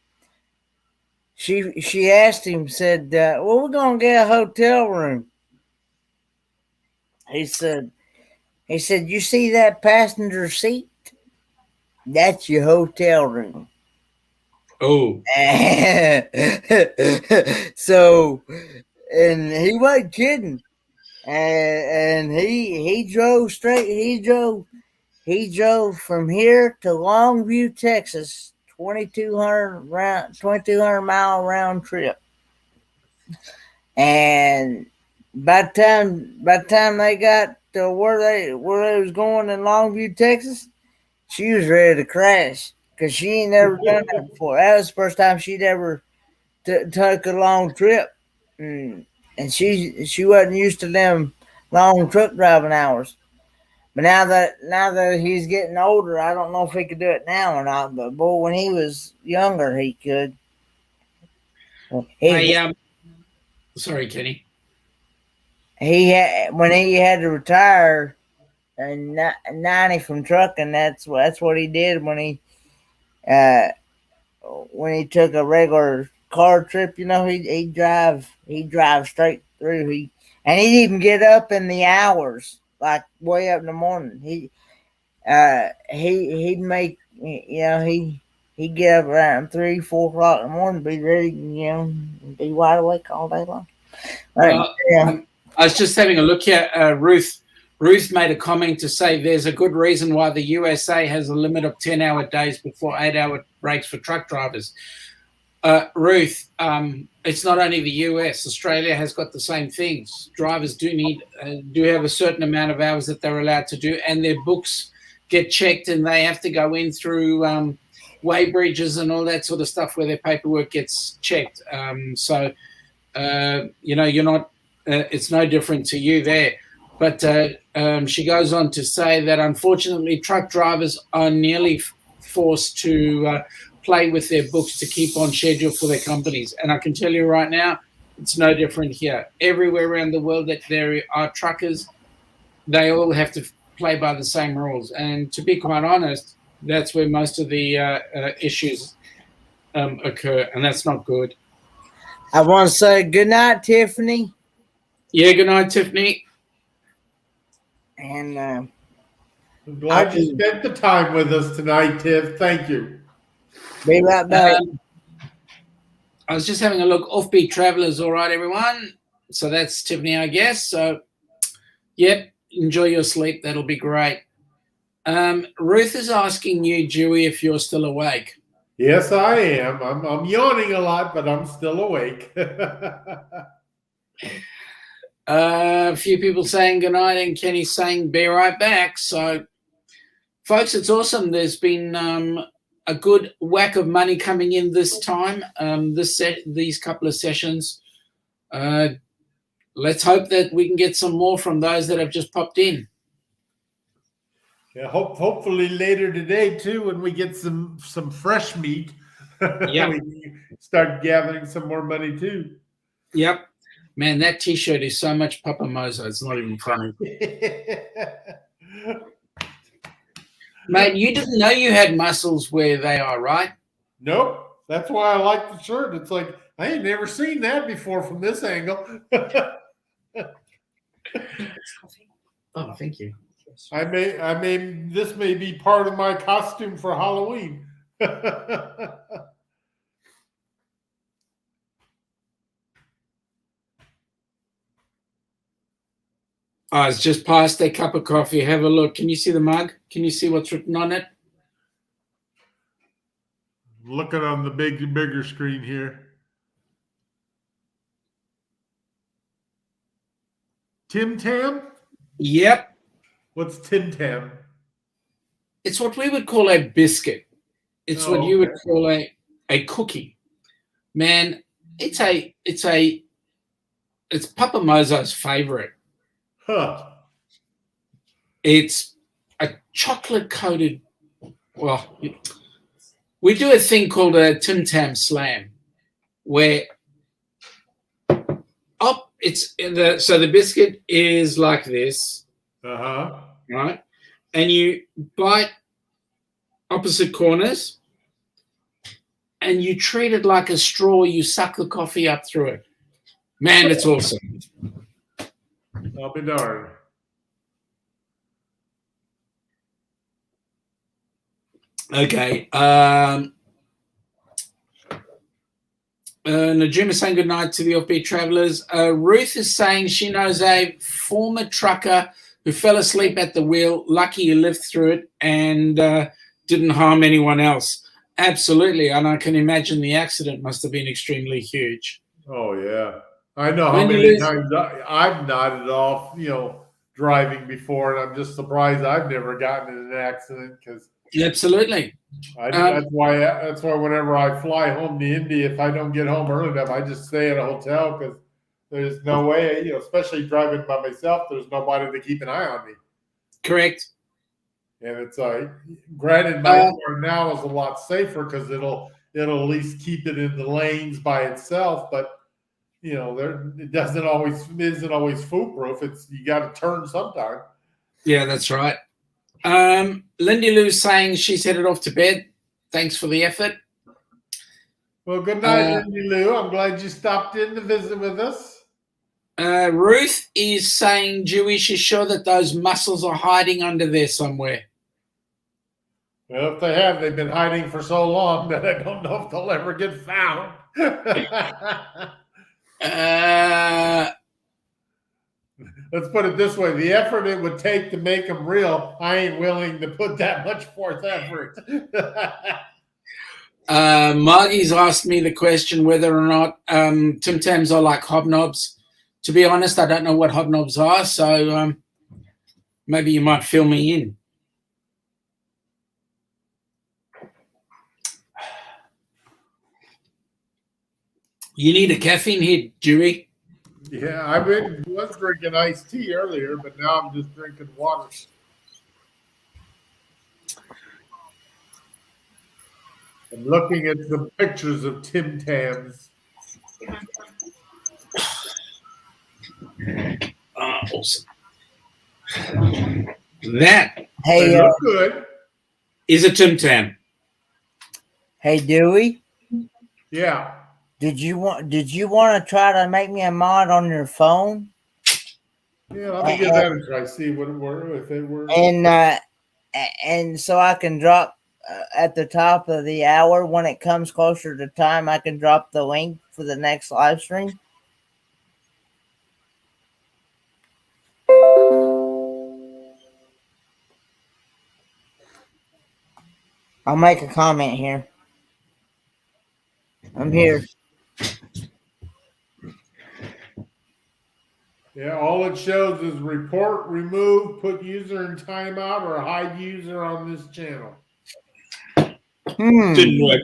she asked him, said, "Well, we're gonna get a hotel room." He said, "You see that passenger seat? That's your hotel room." Oh, So, and he wasn't kidding. And he drove straight. He drove from here to Longview, Texas, 2,200 mile round trip. And by the time they got to where they was going in Longview, Texas, she was ready to crash because she ain't never done that before. That was the first time she'd ever took a long trip, and she wasn't used to them long truck driving hours. But now that he's getting older, I don't know if he could do it now or not. But boy, when he was younger, he could. Sorry, Kenny. When he had to retire in 90 from trucking, that's what he did when he took a regular car trip. He'd drive straight through. He'd even get up in the hours, like way up in the morning. He'd make, he'd get up around 3-4 o'clock in the morning, be ready, be wide awake all day long. I was just having a look here. Ruth made a comment to say there's a good reason why the USA has a limit of 10-hour days before 8-hour breaks for truck drivers. Ruth, it's not only the US. Australia has got the same things. Drivers do have a certain amount of hours that they're allowed to do, and their books get checked, and they have to go in through weigh bridges and all that sort of stuff where their paperwork gets checked. So you're not. It's no different to you there. But she goes on to say that unfortunately, truck drivers are nearly forced to play with their books to keep on schedule for their companies. And I can tell you right now, it's no different here. Everywhere around the world that there are truckers, they all have to play by the same rules. And to be quite honest, that's where most of the issues occur, and that's not good. I want to say good night, Tiffany. Yeah, good night, Tiffany. And I'm glad you spent the time with us tonight, Tiff. Thank you. Be right back. I was just having a look. Offbeat Travelers, all right, everyone. So that's Tiffany, I guess. So, yep, enjoy your sleep. That'll be great. Ruth is asking you, Dewey, if you're still awake. Yes, I am. I'm yawning a lot, but I'm still awake. A few people saying goodnight, and Kenny saying be right back. So, folks, it's awesome. There's been a good whack of money coming in this time, these couple of sessions. Let's hope that we can get some more from those that have just popped in. Yeah, hopefully later today too, when we get some fresh meat, Yep. we can start gathering some more money too. Yep. Man, that T-shirt is so much PapaMozo. It's not even funny. Mate, you didn't know you had muscles where they are, right? Nope. That's why I like the shirt. It's like, I ain't never seen that before from this angle. Oh, thank you. This may be part of my costume for Halloween. Oh, it's just past a cup of coffee. Have a look. Can you see the mug? Can you see what's written on it? Looking on the bigger screen here. Tim Tam? Yep. What's Tim Tam? It's what we would call a biscuit. It's what you would call a cookie. Man, it's PapaMozo's favorite. Huh. It's a chocolate coated. Well, we do a thing called a Tim Tam Slam, where so the biscuit is like this, right? And you bite opposite corners, and you treat it like a straw. You suck the coffee up through it. Man, it's awesome. I'll be darned. Okay. Najuma saying good night to the offbeat travelers. Ruth is saying she knows a former trucker who fell asleep at the wheel. Lucky he lived through it and didn't harm anyone else. Absolutely. And I can imagine the accident must have been extremely huge. Oh, yeah. I know how many times I've nodded off, driving before, and I'm just surprised I've never gotten in an accident because absolutely. That's why whenever I fly home to Indy, if I don't get home early enough, I just stay at a hotel because there's no way, especially driving by myself, there's nobody to keep an eye on me. Correct. And it's granted, my car now is a lot safer because it'll at least keep it in the lanes by itself, but it isn't always foolproof. You got to turn sometime. Yeah, that's right. Lindy Lou's saying she's headed off to bed. Thanks for the effort. Well, good night, Lindy Lou. I'm glad you stopped in to visit with us. Ruth is saying, Dewey, she's sure that those mussels are hiding under there somewhere. Well, if they have, they've been hiding for so long that I don't know if they'll ever get found. Let's put it this way. The effort it would take to make them real, I ain't willing to put that much forth effort. Margie's asked me the question whether or not Tim Tams are like hobnobs. To be honest, I don't know what hobnobs are, so maybe you might fill me in. You need a caffeine hit, Dewey. Yeah, I was drinking iced tea earlier, but now I'm just drinking water. I'm looking at some pictures of Tim Tams. Awesome. That Hey, look good. Is a Tim Tam. Hey, Dewey. Yeah. Did you want to try to make me a mod on your phone? Yeah, let me give that a try. See what it were if it were. And so I can drop at the top of the hour when it comes closer to time. I can drop the link for the next live stream. I'll make a comment here. I'm here. Yeah, all it shows is report, remove, put user in timeout, or hide user on this channel. Didn't work.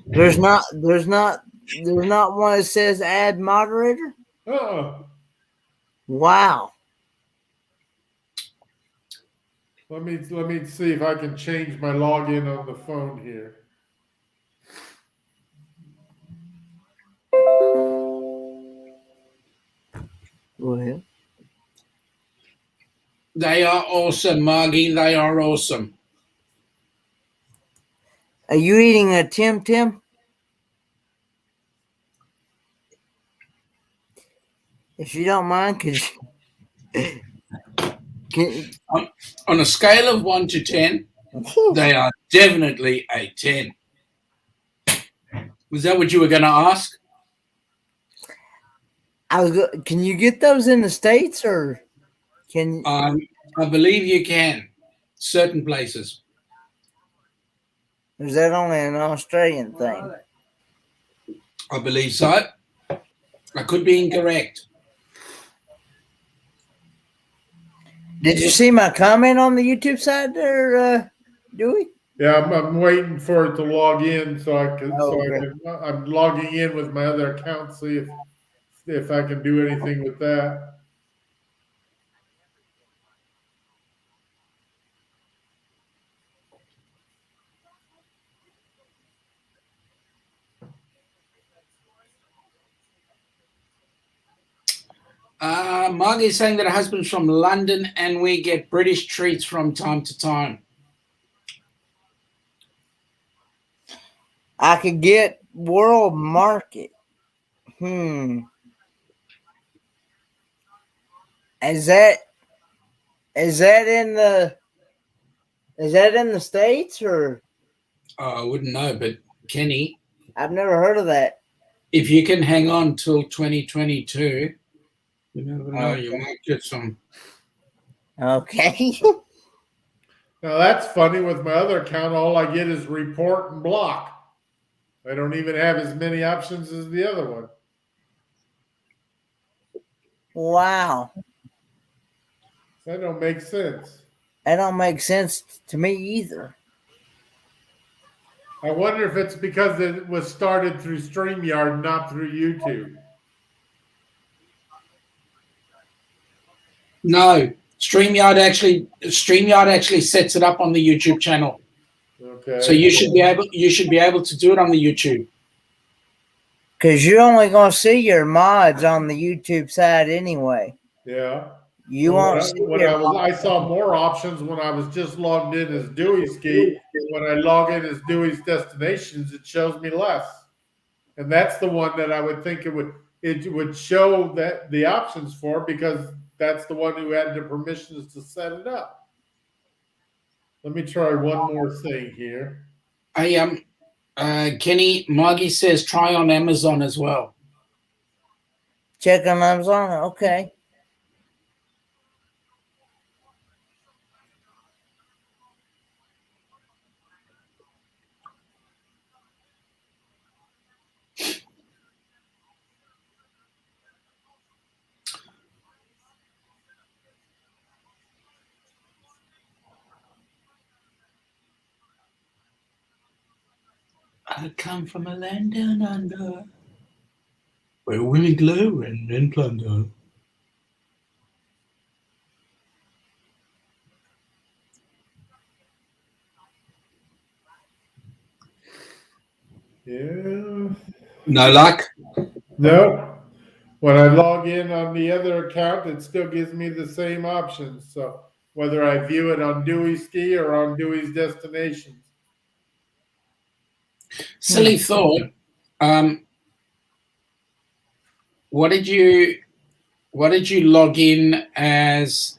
There's not one that says add moderator? Wow. Let me see if I can change my login on the phone here. Go ahead. They are awesome, Margie. They are awesome. Are you eating a Tim Tim? If you don't mind, On a scale of 1 to 10, they are definitely a 10. Was that what you were going to ask? Can you get those in the States, or can? I believe you can. Certain places. Is that only an Australian thing? I believe so. I could be incorrect. Did you see my comment on the YouTube side there, Dewey? Yeah, I'm waiting for it to log in so I can. Okay. I'm logging in with my other account, see if I can do anything with that. Margie's saying that her husband's from London and we get British treats from time to time. I could get World Market. Is that in the States, or? I wouldn't know, but Kenny, I've never heard of that. if you can hang on till 2022, you never know, Okay. you might get some. Okay. Now that's funny. With my other account, all I get is report and block. I don't even have as many options as the other one. Wow. That don't make sense. That don't make sense to me either. I wonder if it's because it was started through StreamYard, not through YouTube. No, StreamYard actually sets it up on the YouTube channel. Okay. So you should be able to do it on the YouTube. Because you're only going to see your mods on the YouTube side anyway. Yeah. You won't see I saw more options when I was just logged in as Dewey Ski. When I log in as Dewey's Destinations, it shows me less. And that's the one that I would think it would show that the options for, because that's the one who had the permissions to set it up. Let me try one more thing here. Kenny, Margie says try on Amazon as well. Check on Amazon? Okay. I come from a land down under, where women glow and men plunder. Yeah. No luck? No. When I log in on the other account, it still gives me the same options. So whether I view it on Dewey Ski or on Dewey's Destinations. Silly thought. What did you log in as?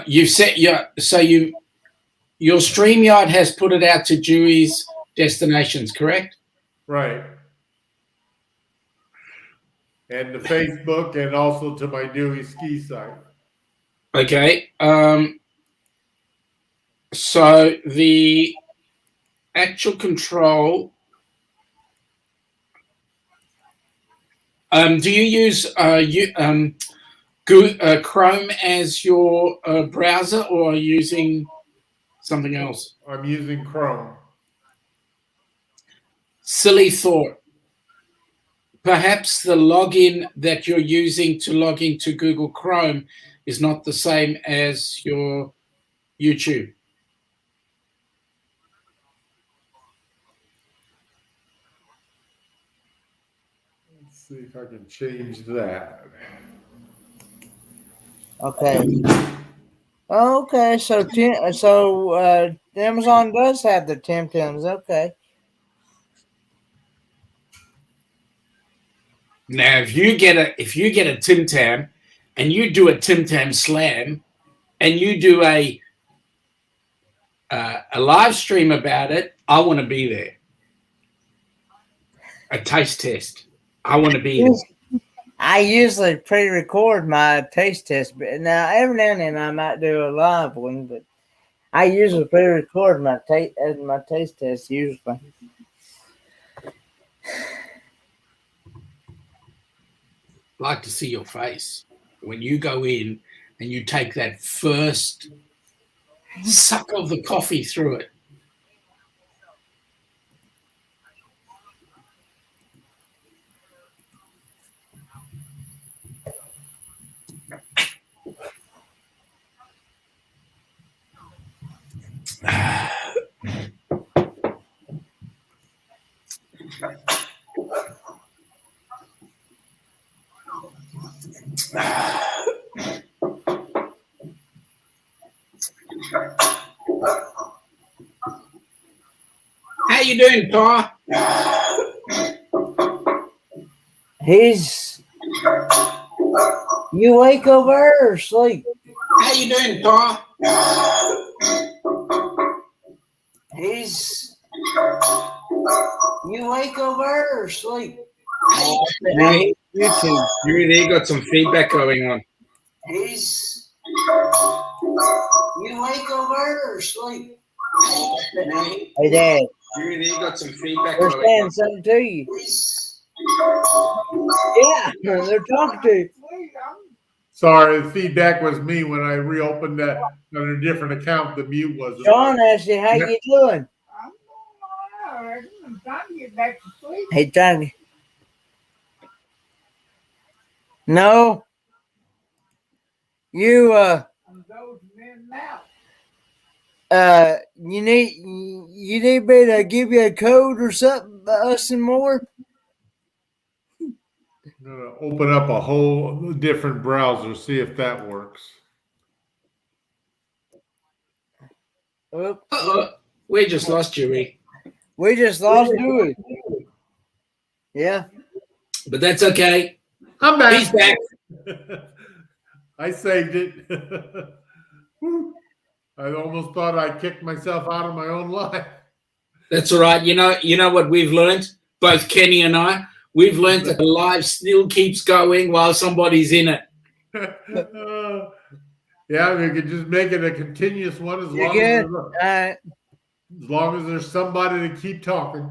You set your StreamYard has put it out to Dewey's Destinations, correct? Right. And the Facebook, and also to my Dewey Ski site. Okay. So the actual control. Do you use Chrome as your browser, or are you using something else? I'm using Chrome. Silly thought. Perhaps the login that you're using to log into Google Chrome is not the same as your YouTube. Let's see if I can change that. Okay. Okay, so Amazon does have the Temtems. Okay. Now, if you get a Tim Tam, and you do a Tim Tam Slam, and you do a live stream about it, I want to be there. A taste test. I want to be there. I usually pre-record my taste test, but now every now and then I might do a live one, but I usually pre-record my taste test usually. Like to see your face when you go in and you take that first suck of the coffee through it. How you doing, Pa? You wake over or sleep? How you doing, Pa? You wake over or sleep? YouTube. You really got some feedback going on. You wake over or sleep? Hey, Dad. You really got some feedback They're going saying on. something to you. Yeah, they're talking to you. Sorry, the feedback was me when I reopened that on a different account. The mute was. John asked you, how you doing? I'm all right. I'm trying to get back to sleep. Hey, trying to... No. You, I'm dozing in now. you need me to give you a code or something, us and more? I'm gonna open up a whole different browser, see if that works. We just lost you, Rick. We just lost Dewey. Yeah. But that's okay. I'm back. He's back. I saved it. I almost thought I kicked myself out of my own life. That's all right. You know what we've learned, both Kenny and I? We've learned that the live still keeps going while somebody's in it. Yeah, we could just make it a continuous one as long as there's somebody to keep talking.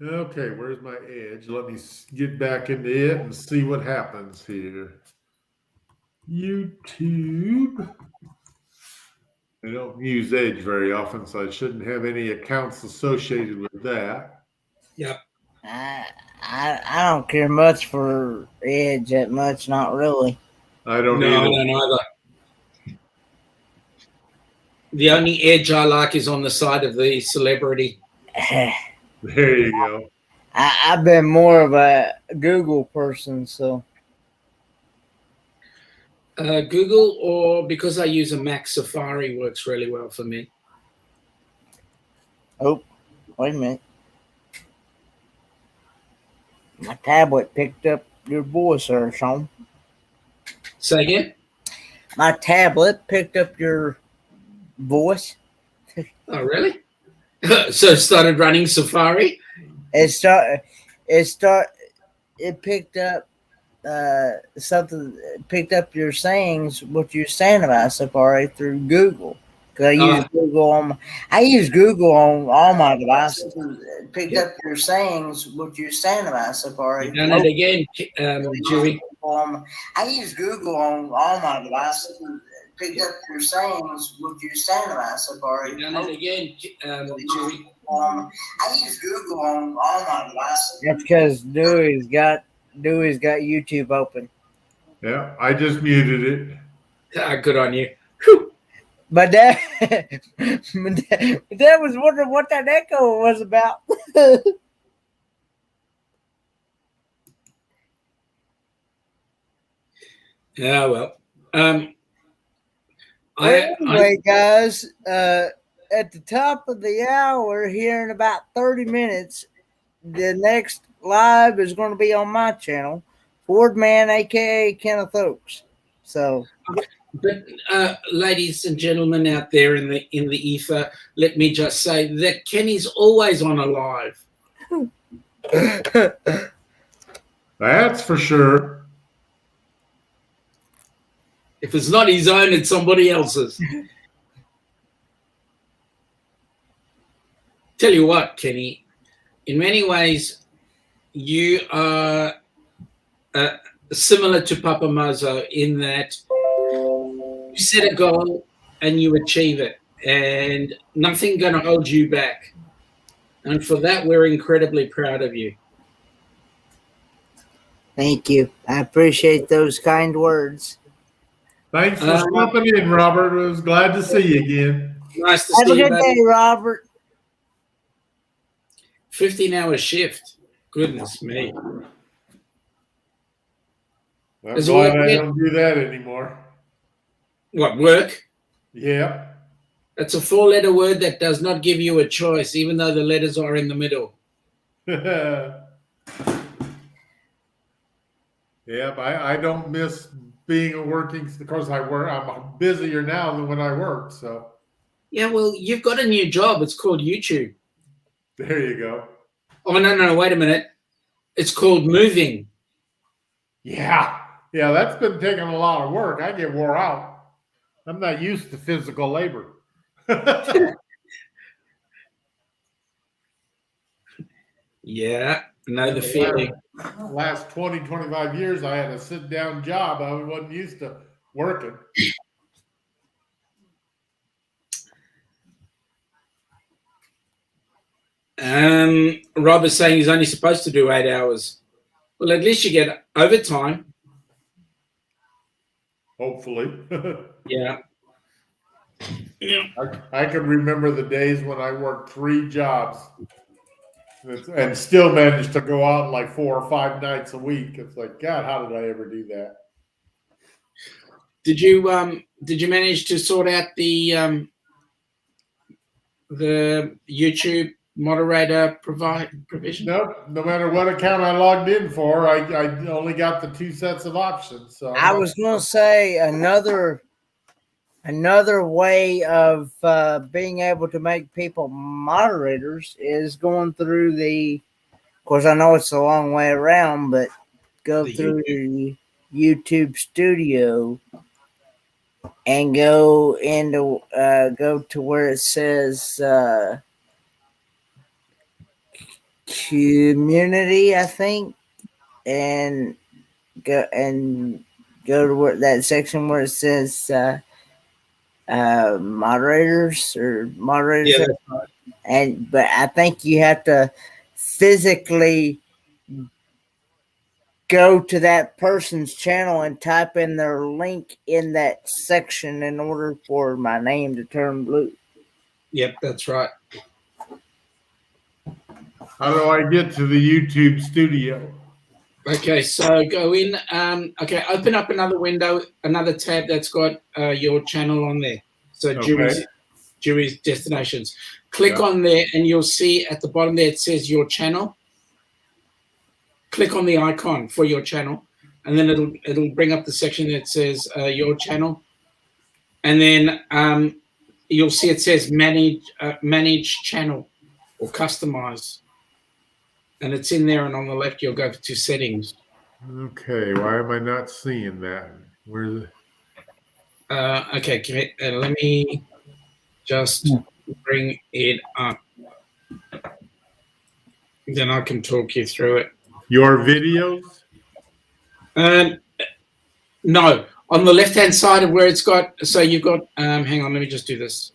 Okay, where's my edge? Let me get back into it and see what happens here. YouTube. I don't use Edge very often, so I shouldn't have any accounts associated with that. Yep. I don't care much for Edge that much, not really. I don't No, either. I don't either. The only edge I like is on the side of the celebrity. There you go. I've been more of a Google person, so. Google, or because I use a Mac, Safari works really well for me. Oh, wait a minute. My tablet picked up your voice there, Sean. Say again? My tablet picked up your voice. Oh, really? So it started running Safari? It picked up something. It picked up your sayings, what you're saying about Safari through Google. Because I use Google on all my devices. It picked up your sayings, what you're saying about Safari. You've done it again, Julie. I use Google on all my devices. It picked up your sayings, what you're saying about Safari. You've done it again, Julie. I use Google on all my devices. That's because Dewey's got YouTube open. Yeah, I just muted it. Good on you. Whew. But Dad was wondering what that echo was about. Yeah, well. Anyway, guys, at the top of the hour here in about 30 minutes, the next live is going to be on my channel, Ford Man, aka Kenneth Oaks. So, but ladies and gentlemen out there in the ether, let me just say that Kenny's always on a live. That's for sure. If it's not his own, it's somebody else's. Tell you what, Kenny, in many ways, you are similar to PapaMozo in that you set a goal and you achieve it, and nothing going to hold you back. And for that, we're incredibly proud of you. thank you. I appreciate those kind words. Thanks for stopping in, Robert. I was glad to see you again. Nice to Have see a you, good buddy. day, Robert. 15-hour shift. Goodness me. I'm glad I don't do that anymore. What, work? Yeah. That's a 4-letter word that does not give you a choice, even though the letters are in the middle. Yeah, I don't miss being a working. Of course, I'm busier now than when I worked. So Yeah, well, you've got a new job. It's called YouTube. there you go. Oh, no, wait a minute. It's called moving. Yeah, that's been taking a lot of work. I get wore out. I'm not used to physical labor. Yeah, know the feeling. Last 20, 25 years, I had a sit-down job. I wasn't used to working. Rob is saying he's only supposed to do 8 hours. Well, at least you get overtime. Hopefully. Yeah. I can remember the days when I worked 3 jobs and still managed to go out like 4 or 5 nights a week. It's like, God, how did I ever do that? Did you manage to sort out the YouTube moderator provision? Nope. No matter what account I logged in for, I only got the 2 sets of options. So I was going to say another way of being able to make people moderators is going through the. Of course, I know it's a long way around, but go through the YouTube Studio and go to where it says community, I think, and go to where that section where it says moderators or moderators. Yeah, that's right. But I think you have to physically go to that person's channel and type in their link in that section in order for my name to turn blue. Yep, that's right. How do I get to the YouTube Studio? Okay, so go in. Okay, open up another window, another tab that's got your channel on there. So Dewey's Destinations. Click on there, and you'll see at the bottom there it says your channel. Click on the icon for your channel, and then it'll bring up the section that says your channel, and then you'll see it says manage channel or customize, and it's in there. And on the left, you'll go to settings. Okay, why am I not seeing that? Where's it? Okay, let me just bring it up. Then I can talk you through it. Your videos? No, on the left-hand side of where it's got. So you've got. Hang on, let me just do this.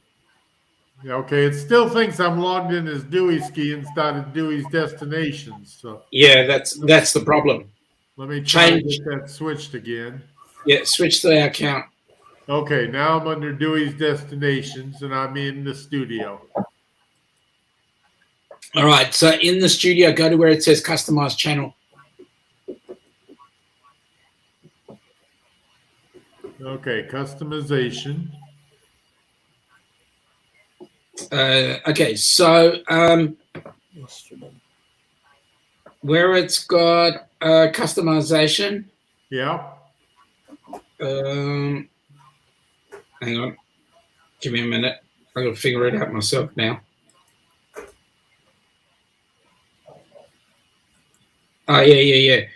Okay, it still thinks I'm logged in as Dewey Ski instead of Dewey's Destinations. So yeah, that's the problem. Let me try to get that switched again. Yeah, switch the account. Okay, now I'm under Dewey's Destinations and I'm in the studio. All right, so in the studio, go to where it says customize channel. Okay, customization. Okay, so where it's got customization. Yeah. Hang on, give me a minute. I got to figure it out myself now. Oh yeah.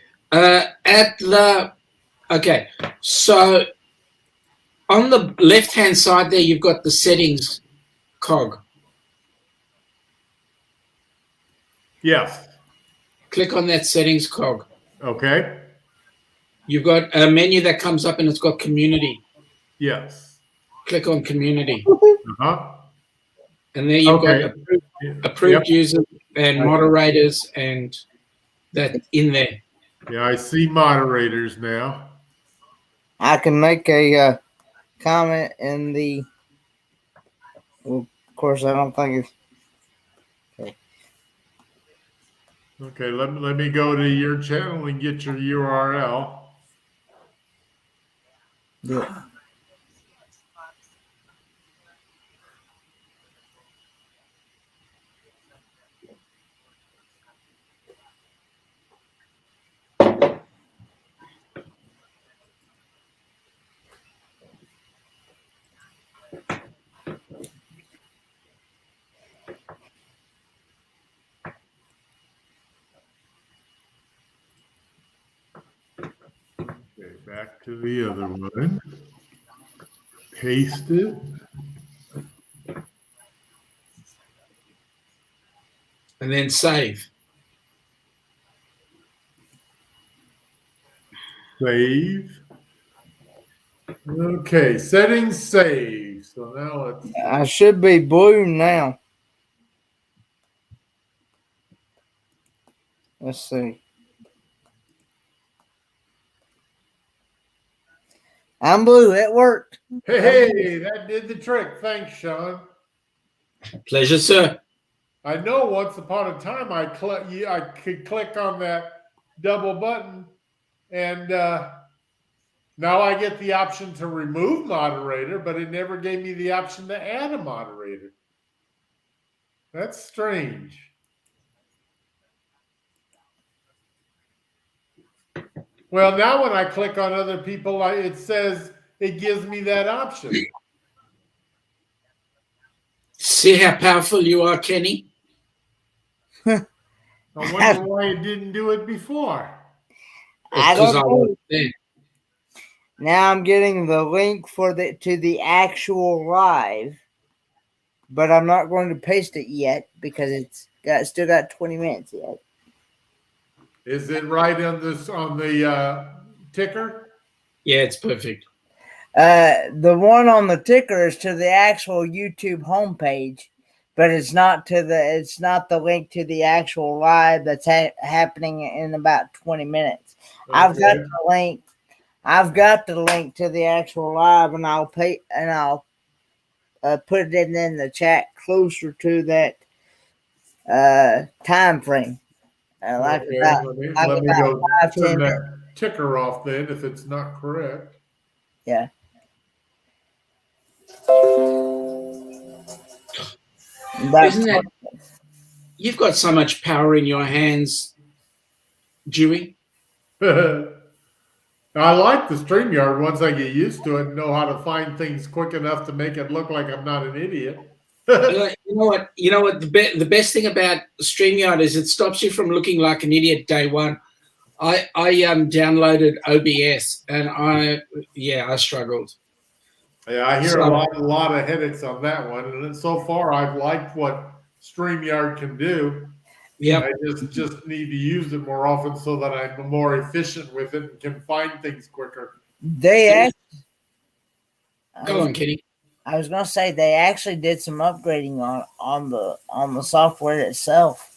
Okay, so on the left-hand side there, you've got the settings cog. Yes. Click on that settings cog. Okay. You've got a menu that comes up and it's got community. Yes. Click on community. Uh-huh. And there you've got approved users and moderators and that in there. Yeah, I see moderators now. I can make a comment in the. Well, of course, I don't think it's. Okay, let me go to your channel and get your URL. Yeah. Okay, back to the other one. Paste it. And then save. Save. Okay, settings save. So now it's. I should be blue now. Let's see. I'm blue. It worked. Hey, that did the trick. Thanks, Sean. Pleasure, sir. I know once upon a time I could click on that double button, and now I get the option to remove moderator, but it never gave me the option to add a moderator. That's strange. Well, now when I click on other people, it says it gives me that option. See how powerful you are, Kenny? I wonder why it didn't do it before. I Because don't I know. was there. Now I'm getting the link to the actual live, but I'm not going to paste it yet because still got 20 minutes yet. Is it right on the ticker? Yeah, it's perfect. The one on the ticker is to the actual YouTube homepage, but it's not the link to the actual live that's happening in about 20 minutes. Okay. I've got the link to the actual live, and I'll put it in the chat closer to that time frame. Let me go turn that ticker off then if it's not correct. Yeah. You've got so much power in your hands, Dewey. I like the StreamYard once I get used to it and know how to find things quick enough to make it look like I'm not an idiot. You know what? The best thing about StreamYard is it stops you from looking like an idiot day one. I downloaded OBS and I struggled. Yeah, I hear a lot of headaches on that one, and so far I've liked what StreamYard can do. Yeah, I just need to use it more often so that I'm more efficient with it and can find things quicker. Go on, Kenny. I was gonna say they actually did some upgrading on the software itself.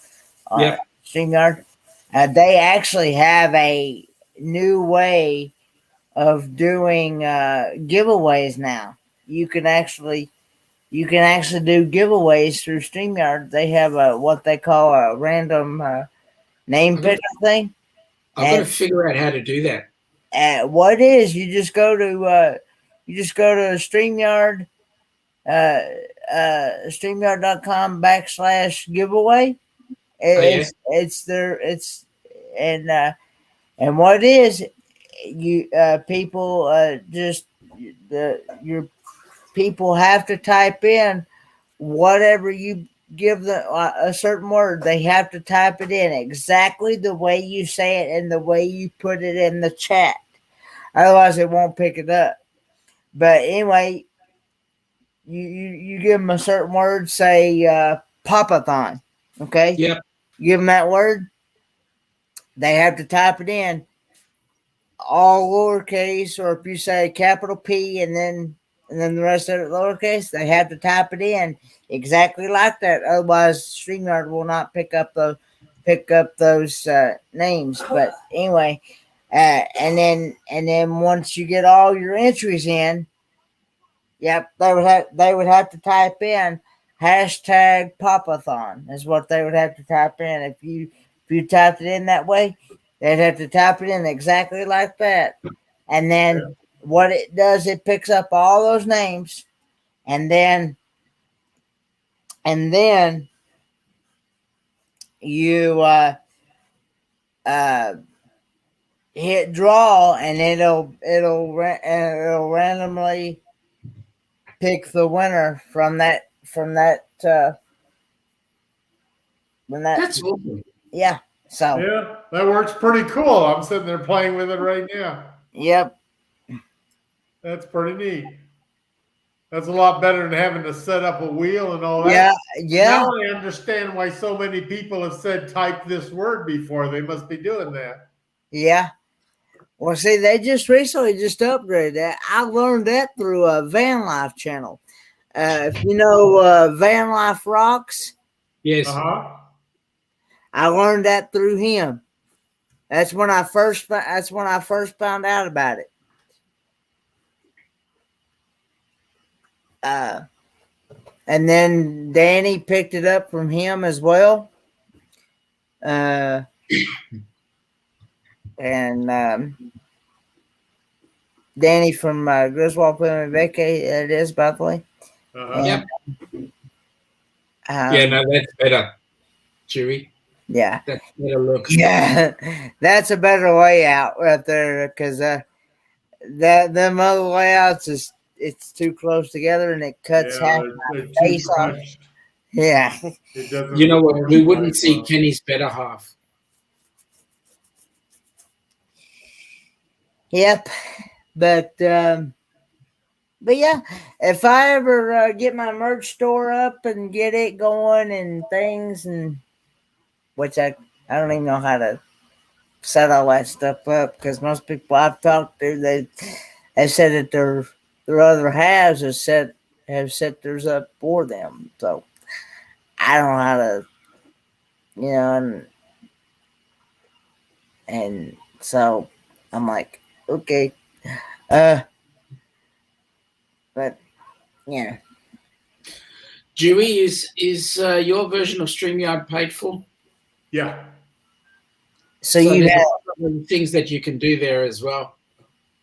Yeah, StreamYard. They actually have a new way of doing giveaways now. You can actually do giveaways through StreamYard. They have what they call a random name picker thing. I've got to figure out how to do that. What it is, you just go to StreamYard, StreamYard.com /giveaway. It's and what it is, you people just your people have to type in whatever you give them a certain word. They have to type it in exactly the way you say it and the way you put it in the chat. Otherwise, it won't pick it up. But anyway, you give them a certain word, say PAPATHON. Okay. Yep. You give them that word. They have to type it in all lowercase, or if you say capital P and then the rest of it lowercase, they have to type it in exactly like that. Otherwise, StreamYard will not pick up those names. But anyway, and then once you get all your entries in, yep, they would have to type in hashtag Papathon is what they would have to type in. If you typed it in that way, they'd have to type it in exactly like that. And then what it does, it picks up all those names, and then you hit draw, and it'll randomly pick the winner from that. That's awesome. Yeah. So Yeah, that works pretty cool. I'm sitting there playing with it right now. Yep. That's pretty neat. That's a lot better than having to set up a wheel and all that. Yeah. Now I understand why so many people have said type this word before. They must be doing that. Yeah. Well, see, they just recently upgraded that. I learned that through a Van Life channel. If you know Van Life Rocks. Yes. I learned that through him. That's when I first found out about it. And then Danny picked it up from him as well. And Danny from Griswold Plymouth Vacay, it is, by the way. Yep. Yeah, no, that's better, Chewy. Yeah. That's better look. Yeah, that's a better layout right there, because them other layouts it's too close together and it cuts half my face off. Yeah. You know what? We wouldn't see Kenny's better half. Yep. But yeah, if I ever get my merch store up and get it going and things, and which I don't even know how to set all that stuff up, because most people I've talked to, they said that their other halves have set theirs up for them. So I don't know how to, you know, and so I'm like, okay, but yeah. Dewey, is your version of StreamYard paid for? Yeah. So you have things that you can do there as well.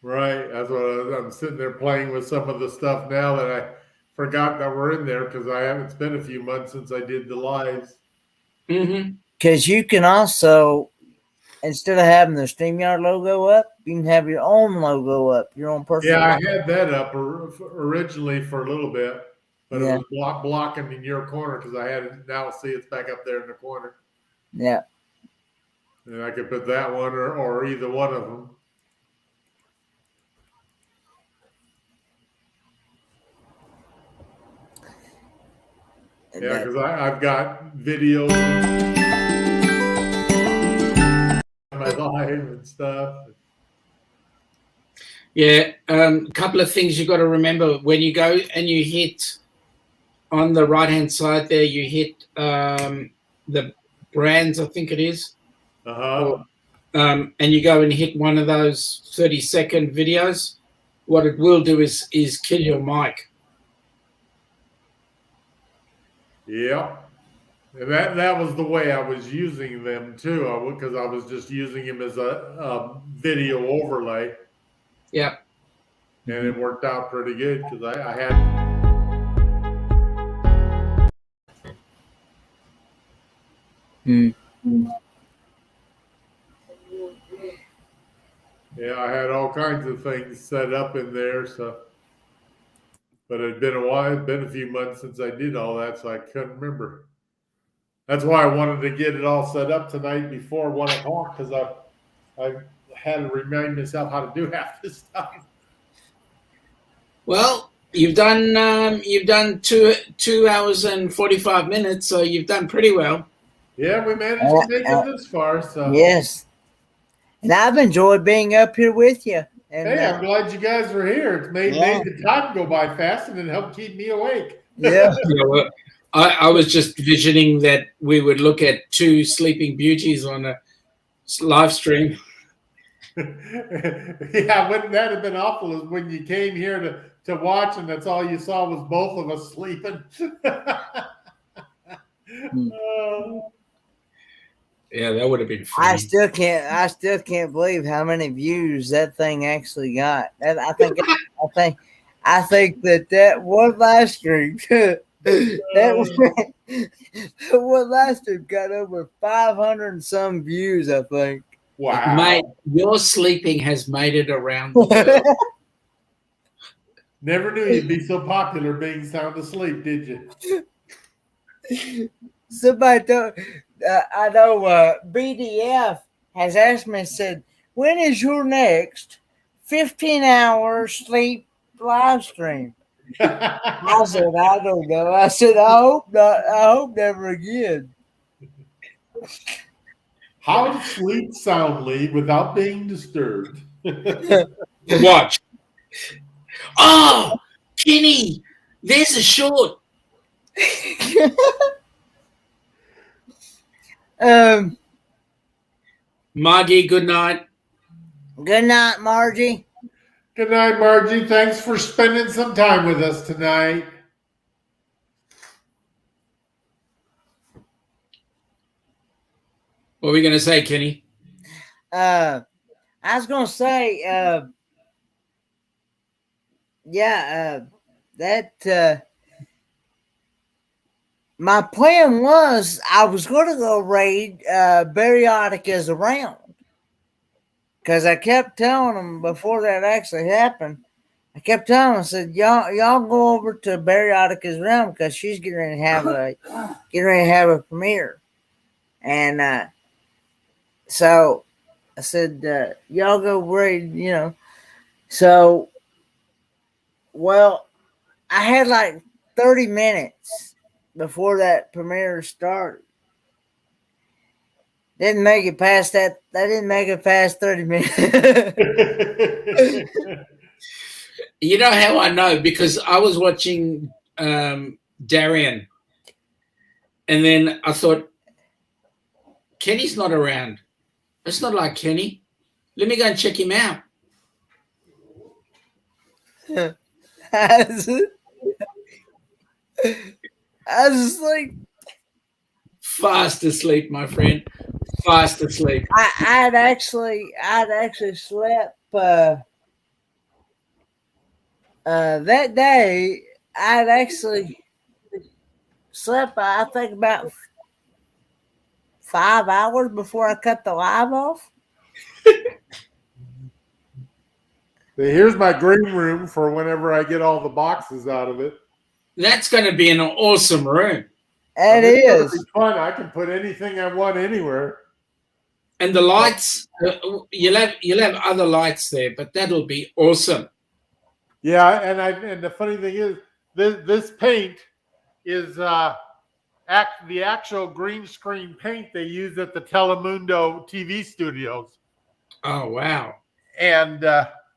Right. That's what I'm sitting there playing with some of the stuff now that I forgot that were in there, because it's been a few months since I did the lives. Because you can also, instead of having the StreamYard logo up, you can have your own logo up, your own personal. Yeah, logo. I had that up originally for a little bit, but it was blocking in your corner, because I had it. Now see, it's back up there in the corner. Yeah. And I could put that one or either one of them. Yeah, because I've got videos of my live and stuff. Yeah, a couple of things you got to remember when you go and you hit on the right-hand side there, you hit the brands, I think it is. And you go and hit one of those 30-second videos. What it will do is kill your mic. Yeah. And that was the way I was using them too, because I was just using them as a video overlay. Yeah. And it worked out pretty good, because I had. Yeah, I had all kinds of things set up in there, so. But it had been a while. It'd been a few months since I did all that, so I couldn't remember. That's why I wanted to get it all set up tonight before 1:00 because I had to remind myself how to do half this stuff. Well, you've done 2 hours and 45 minutes, so you've done pretty well. Yeah, we managed to make it this far. So yes, and I've enjoyed being up here with you. And, hey, I'm glad you guys were here. It's made the time go by fast and it helped keep me awake. Yeah. Well, I was just visioning that we would look at two sleeping beauties on a live stream. Yeah, wouldn't that have been awful? Is when you came here to watch and that's all you saw was both of us sleeping. Yeah, that would have been funny. I still can't believe how many views that thing actually got. I think that one live stream that one live stream got over 500 and some views. I think. Wow, mate, your sleeping has made it around the world. Never knew you'd be so popular being sound asleep, did you? Somebody told. I know BDF has asked me, said, when is your next 15-hour sleep live stream? I said, I don't know. I said, I hope not. I hope never again. How to sleep soundly without being disturbed. Watch. Oh, Kenny, there's a short. Margie, good night. Good night, Margie. Good night, Margie. Thanks for spending some time with us tonight. What were we going to say, Kenny? I was going to say, my plan was I was going to go raid Bariaticas around. Because I kept telling them before that actually happened, I kept telling them, I said, y'all go over to Bariatica's realm because she's getting ready to have a premiere. And so I said, y'all go raid, So, well, I had like 30 minutes before that premiere started. Didn't make it past that. I didn't make it past 30 minutes. You know how I know? Because I was watching Darian, and then I thought, Kenny's not around. It's not like Kenny. Let me go and check him out. I was just like, fast asleep, my friend. Fast asleep. I'd actually slept that day. I'd actually slept, I think, about 5 hours before I cut the live off. Here's my green room for whenever I get all the boxes out of it. That's going to be an awesome room. It is fun. I can put anything I want anywhere. And the lights, you'll have other lights there, but that'll be awesome. Yeah, and the funny thing is, this paint is the actual green screen paint they use at the Telemundo TV studios. Oh wow! And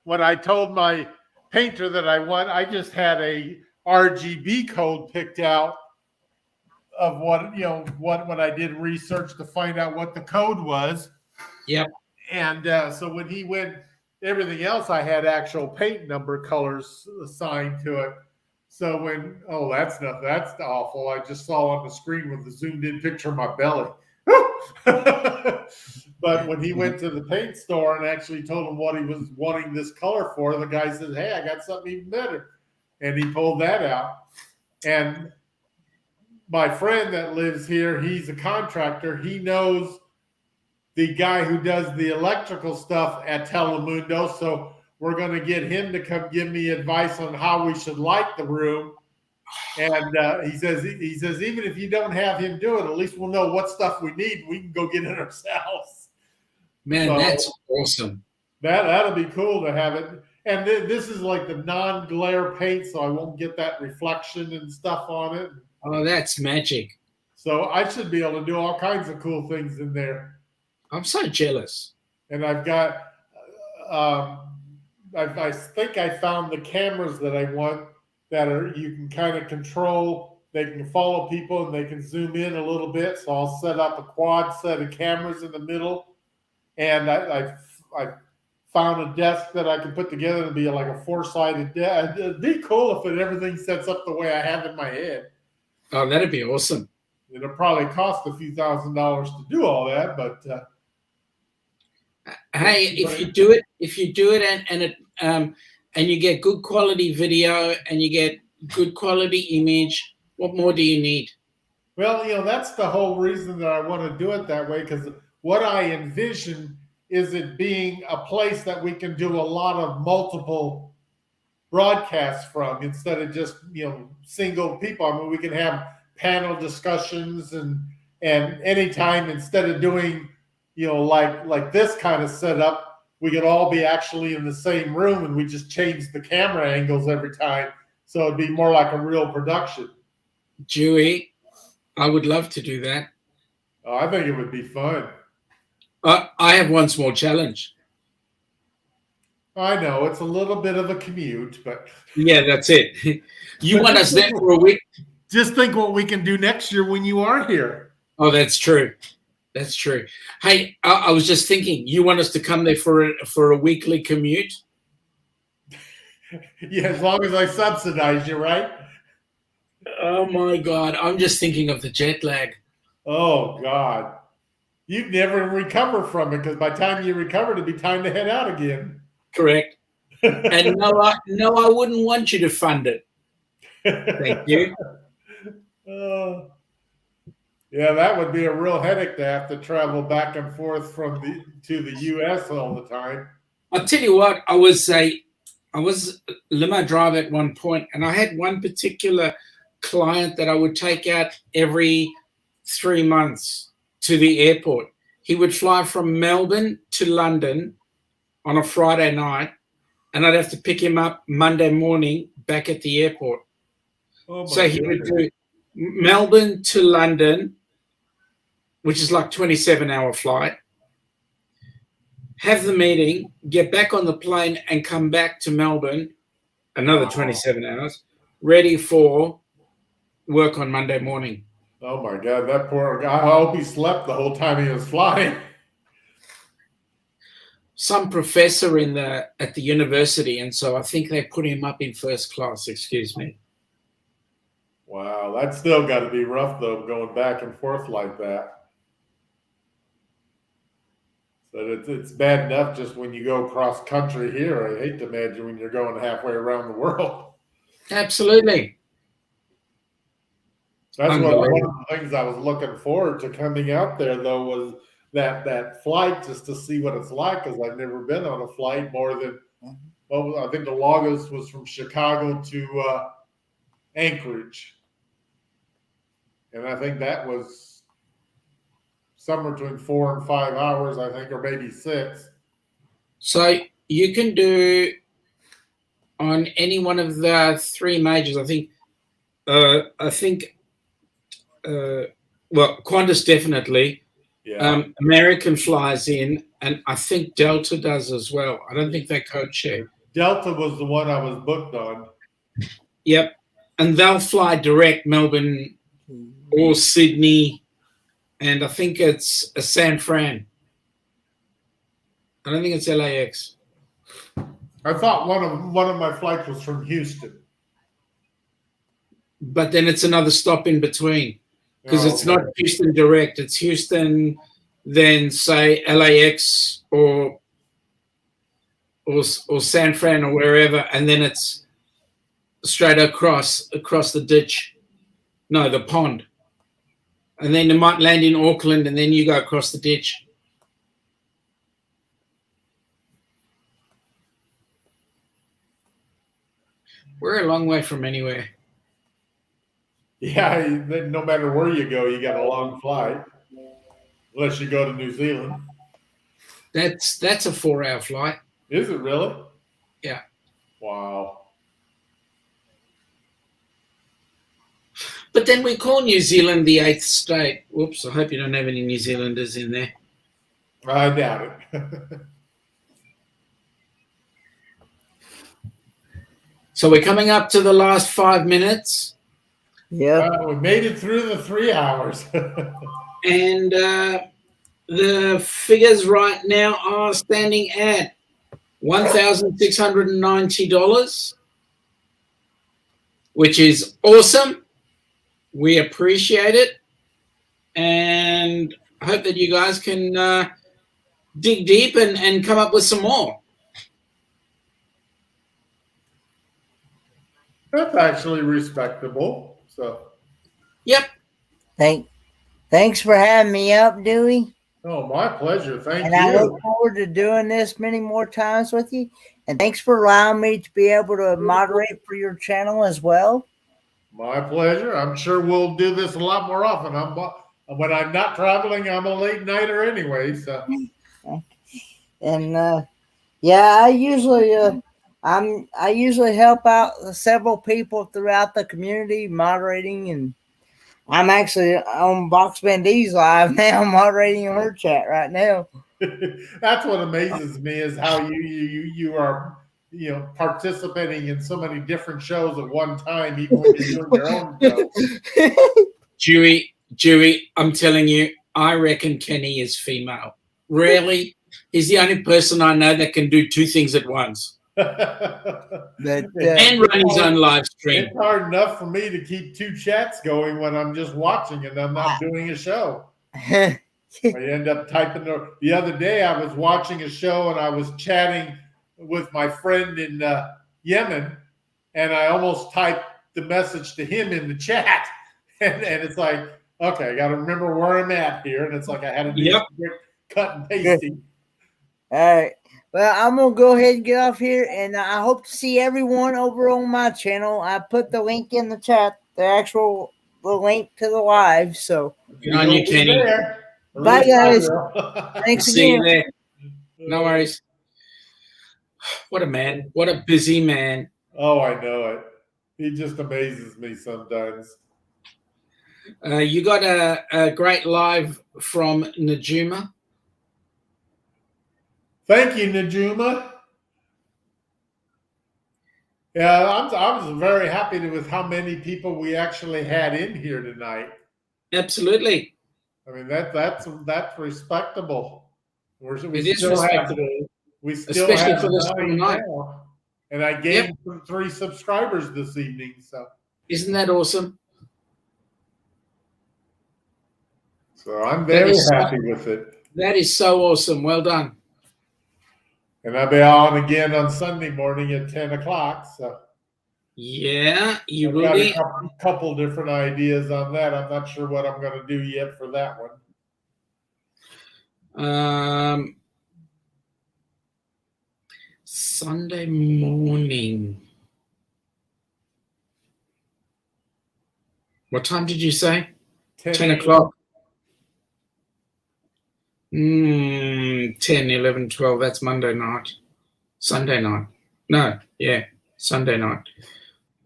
when I told my painter that I just had a RGB code picked out of what I did research to find out what the code was. Yep. And so when he went, everything else I had actual paint number colors assigned to it. So that's awful. I just saw on the screen with the zoomed in picture of my belly. But when he went to the paint store and actually told him what he was wanting this color for, the guy said, "Hey, I got something even better." And he pulled that out. And my friend that lives here, he's a contractor. He knows the guy who does the electrical stuff at Telemundo. So we're going to get him to come give me advice on how we should light the room. And he says, even if you don't have him do it, at least we'll know what stuff we need. We can go get it ourselves. Man, So that's awesome. That'll be cool to have it. And this is like the non-glare paint, so I won't get that reflection and stuff on it. Oh, that's magic. So I should be able to do all kinds of cool things in there. I'm so jealous. And I've got, I think I found the cameras that I want that are, you can kind of control. They can follow people and they can zoom in a little bit. So I'll set up a quad set of cameras in the middle. And I found a desk that I can put together to be like a four-sided desk. It'd be cool if everything sets up the way I have in my head. Oh, that'd be awesome. It'll probably cost a few $1,000s to do all that, but hey, if you do it and you get good quality video and you get good quality image, what more do you need? Well, that's the whole reason that I want to do it that way, because what I envision is it being a place that we can do a lot of multiple broadcasts from instead of just, single people. I mean, we can have panel discussions and anytime, instead of doing, like this kind of setup, we could all be actually in the same room and we just change the camera angles every time. So it'd be more like a real production. Dewey, I would love to do that. Oh, I think it would be fun. I have one small challenge. I know it's a little bit of a commute, but yeah, that's it. You want us there for a week? Just think what we can do next year when you are here. Oh, that's true. That's true. Hey, I was just thinking, you want us to come there for a weekly commute? Yeah, as long as I subsidize you, right? Oh my God, I'm just thinking of the jet lag. Oh God. You'd never recover from it, because by the time you recover, it'd be time to head out again. Correct. And no, I wouldn't want you to fund it. Thank you. Yeah, that would be a real headache to have to travel back and forth to the U.S. all the time. I'll tell you what, I was limo driver at one point, and I had one particular client that I would take out every 3 months to the airport. He would fly from Melbourne to London on a Friday night, and I'd have to pick him up Monday morning back at the airport. So he would do Melbourne to London, which is like 27-hour flight, have the meeting, get back on the plane and come back to Melbourne, another 27 hours, ready for work on Monday morning. Oh my God, that poor guy. I hope he slept the whole time he was flying. Some professor at the university, and so I think they put him up in first class, excuse me. Wow, that's still got to be rough though, going back and forth like that. So it's bad enough just when you go across country here. I hate to imagine when you're going halfway around the world. Absolutely. That's one of the things I was looking forward to coming out there, though, was that flight, just to see what it's like, because I've never been on a flight more than, I think the longest was from Chicago to Anchorage. And I think that was somewhere between 4 and 5 hours, I think, or maybe 6. So you can do on any one of the 3 majors, I think, well, Qantas definitely. Yeah. American flies in, and I think Delta does as well. I don't think they code share. Delta was the one I was booked on. Yep. And they'll fly direct Melbourne or Sydney, and I think it's a San Fran. I don't think it's LAX. I thought one of my flights was from Houston. But then it's another stop in between. Because it's not Houston direct. It's Houston, then say LAX or San Fran or wherever, and then it's straight across the ditch. No, the pond. And then it might land in Auckland, and then you go across the ditch. We're a long way from anywhere. Yeah, no matter where you go, you got a long flight, unless you go to New Zealand. That's a 4-hour flight. Is it really? Yeah. Wow. But then we call New Zealand the 8th state. Whoops, I hope you don't have any New Zealanders in there. I doubt it. So we're coming up to the last 5 minutes. Yeah. We made it through the 3 hours. And the figures right now are standing at $1,690, which is awesome. We appreciate it. And hope that you guys can dig deep and come up with some more. That's actually respectable. So, Yep. Thanks for having me up, Dewey. oh, my pleasure. Thank And you. I look forward to doing this many more times with you. And thanks for allowing me to be able to moderate for your channel as well. My pleasure. I'm sure we'll do this a lot more often. When I'm not traveling, I'm a late nighter anyway. So, And yeah, I usually help out several people throughout the community moderating, and I'm actually on Box Bandi's live now, moderating her chat right now. that's what amazes me is how you are participating in so many different shows at one time, even when you're doing your own show. Dewey, I'm telling you, I reckon Kenny is female. Really? He's the only person I know that can do 2 things at once. But, and run his own live stream. It's hard enough for me to keep 2 chats going when I'm just watching and I'm not doing a show. I end up typing. The other day I was watching a show and I was chatting with my friend in Yemen, and I almost typed the message to him in the chat. And it's like, okay, I got to remember where I'm at here. And it's like I had to do some quick cut and pasting. All right. Well, I'm going to go ahead and get off here, and I hope to see everyone over on my channel. I put the link in the chat, the link to the live. So, good on you, Kenny. Bye, guys. Thanks See again. you there. No worries. What a man. What a busy man. Oh, I know it. He just amazes me sometimes. You got a great live from Najuma. Thank you, Najuma. Yeah, I was very happy with how many people we actually had in here tonight. Absolutely. I mean that's respectable. It is respectable. We still especially have for this time of night. And I gained 3 subscribers this evening. So isn't that awesome? So I'm very happy with it. That is so awesome. Well done. And I'll be on again on Sunday morning at 10 o'clock. So yeah, you I've will got be. a couple different ideas on that. I'm not sure what I'm going to do yet for that one. Sunday morning. What time did you say? 10 o'clock. 10, 11, 12. That's Monday night. Sunday night. No, yeah, Sunday night.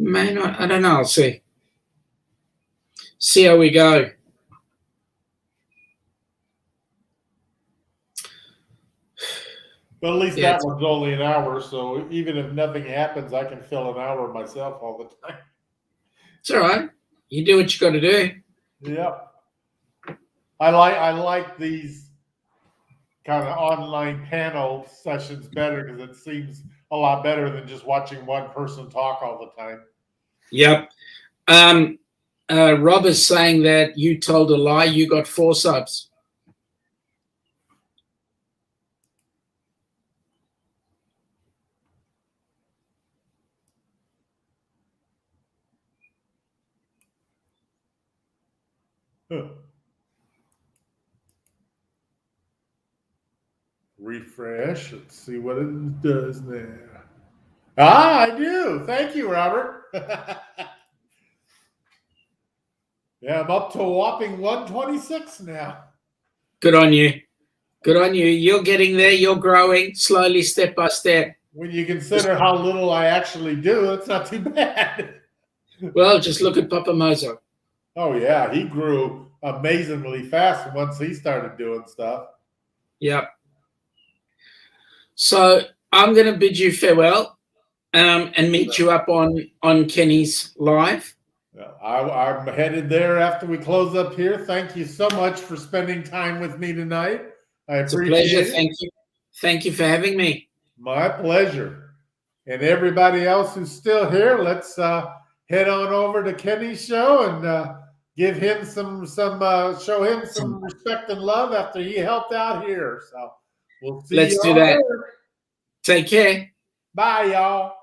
May not. I don't know. I'll see. See how we go. But at least that one's only an hour, so even if nothing happens, I can fill an hour myself all the time. It's all right. You do what you got to do. Yeah. I like these kind of online panel sessions better because it seems a lot better than just watching one person talk all the time. Yep. Rob is saying that you told a lie. You got 4 subs. Refresh. Let's see what it does there. I do. Thank you, Robert. Yeah, I'm up to a whopping 126 now. Good on you. Good on you. You're getting there. You're growing slowly, step by step. When you consider how little I actually do, it's not too bad. Well, just look at PapaMozo. Oh, yeah. He grew amazingly fast once he started doing stuff. Yep. So I'm going to bid you farewell and meet you up on Kenny's live. I'm headed there after we close up here. Thank you so much for spending time with me tonight. I appreciate it. It's a pleasure. Thank you. Thank you for having me. My pleasure. And everybody else who's still here, let's head on over to Kenny's show and give him show him some respect and love after he helped out here. So we'll see you. Let's do that. Take care. Bye, y'all.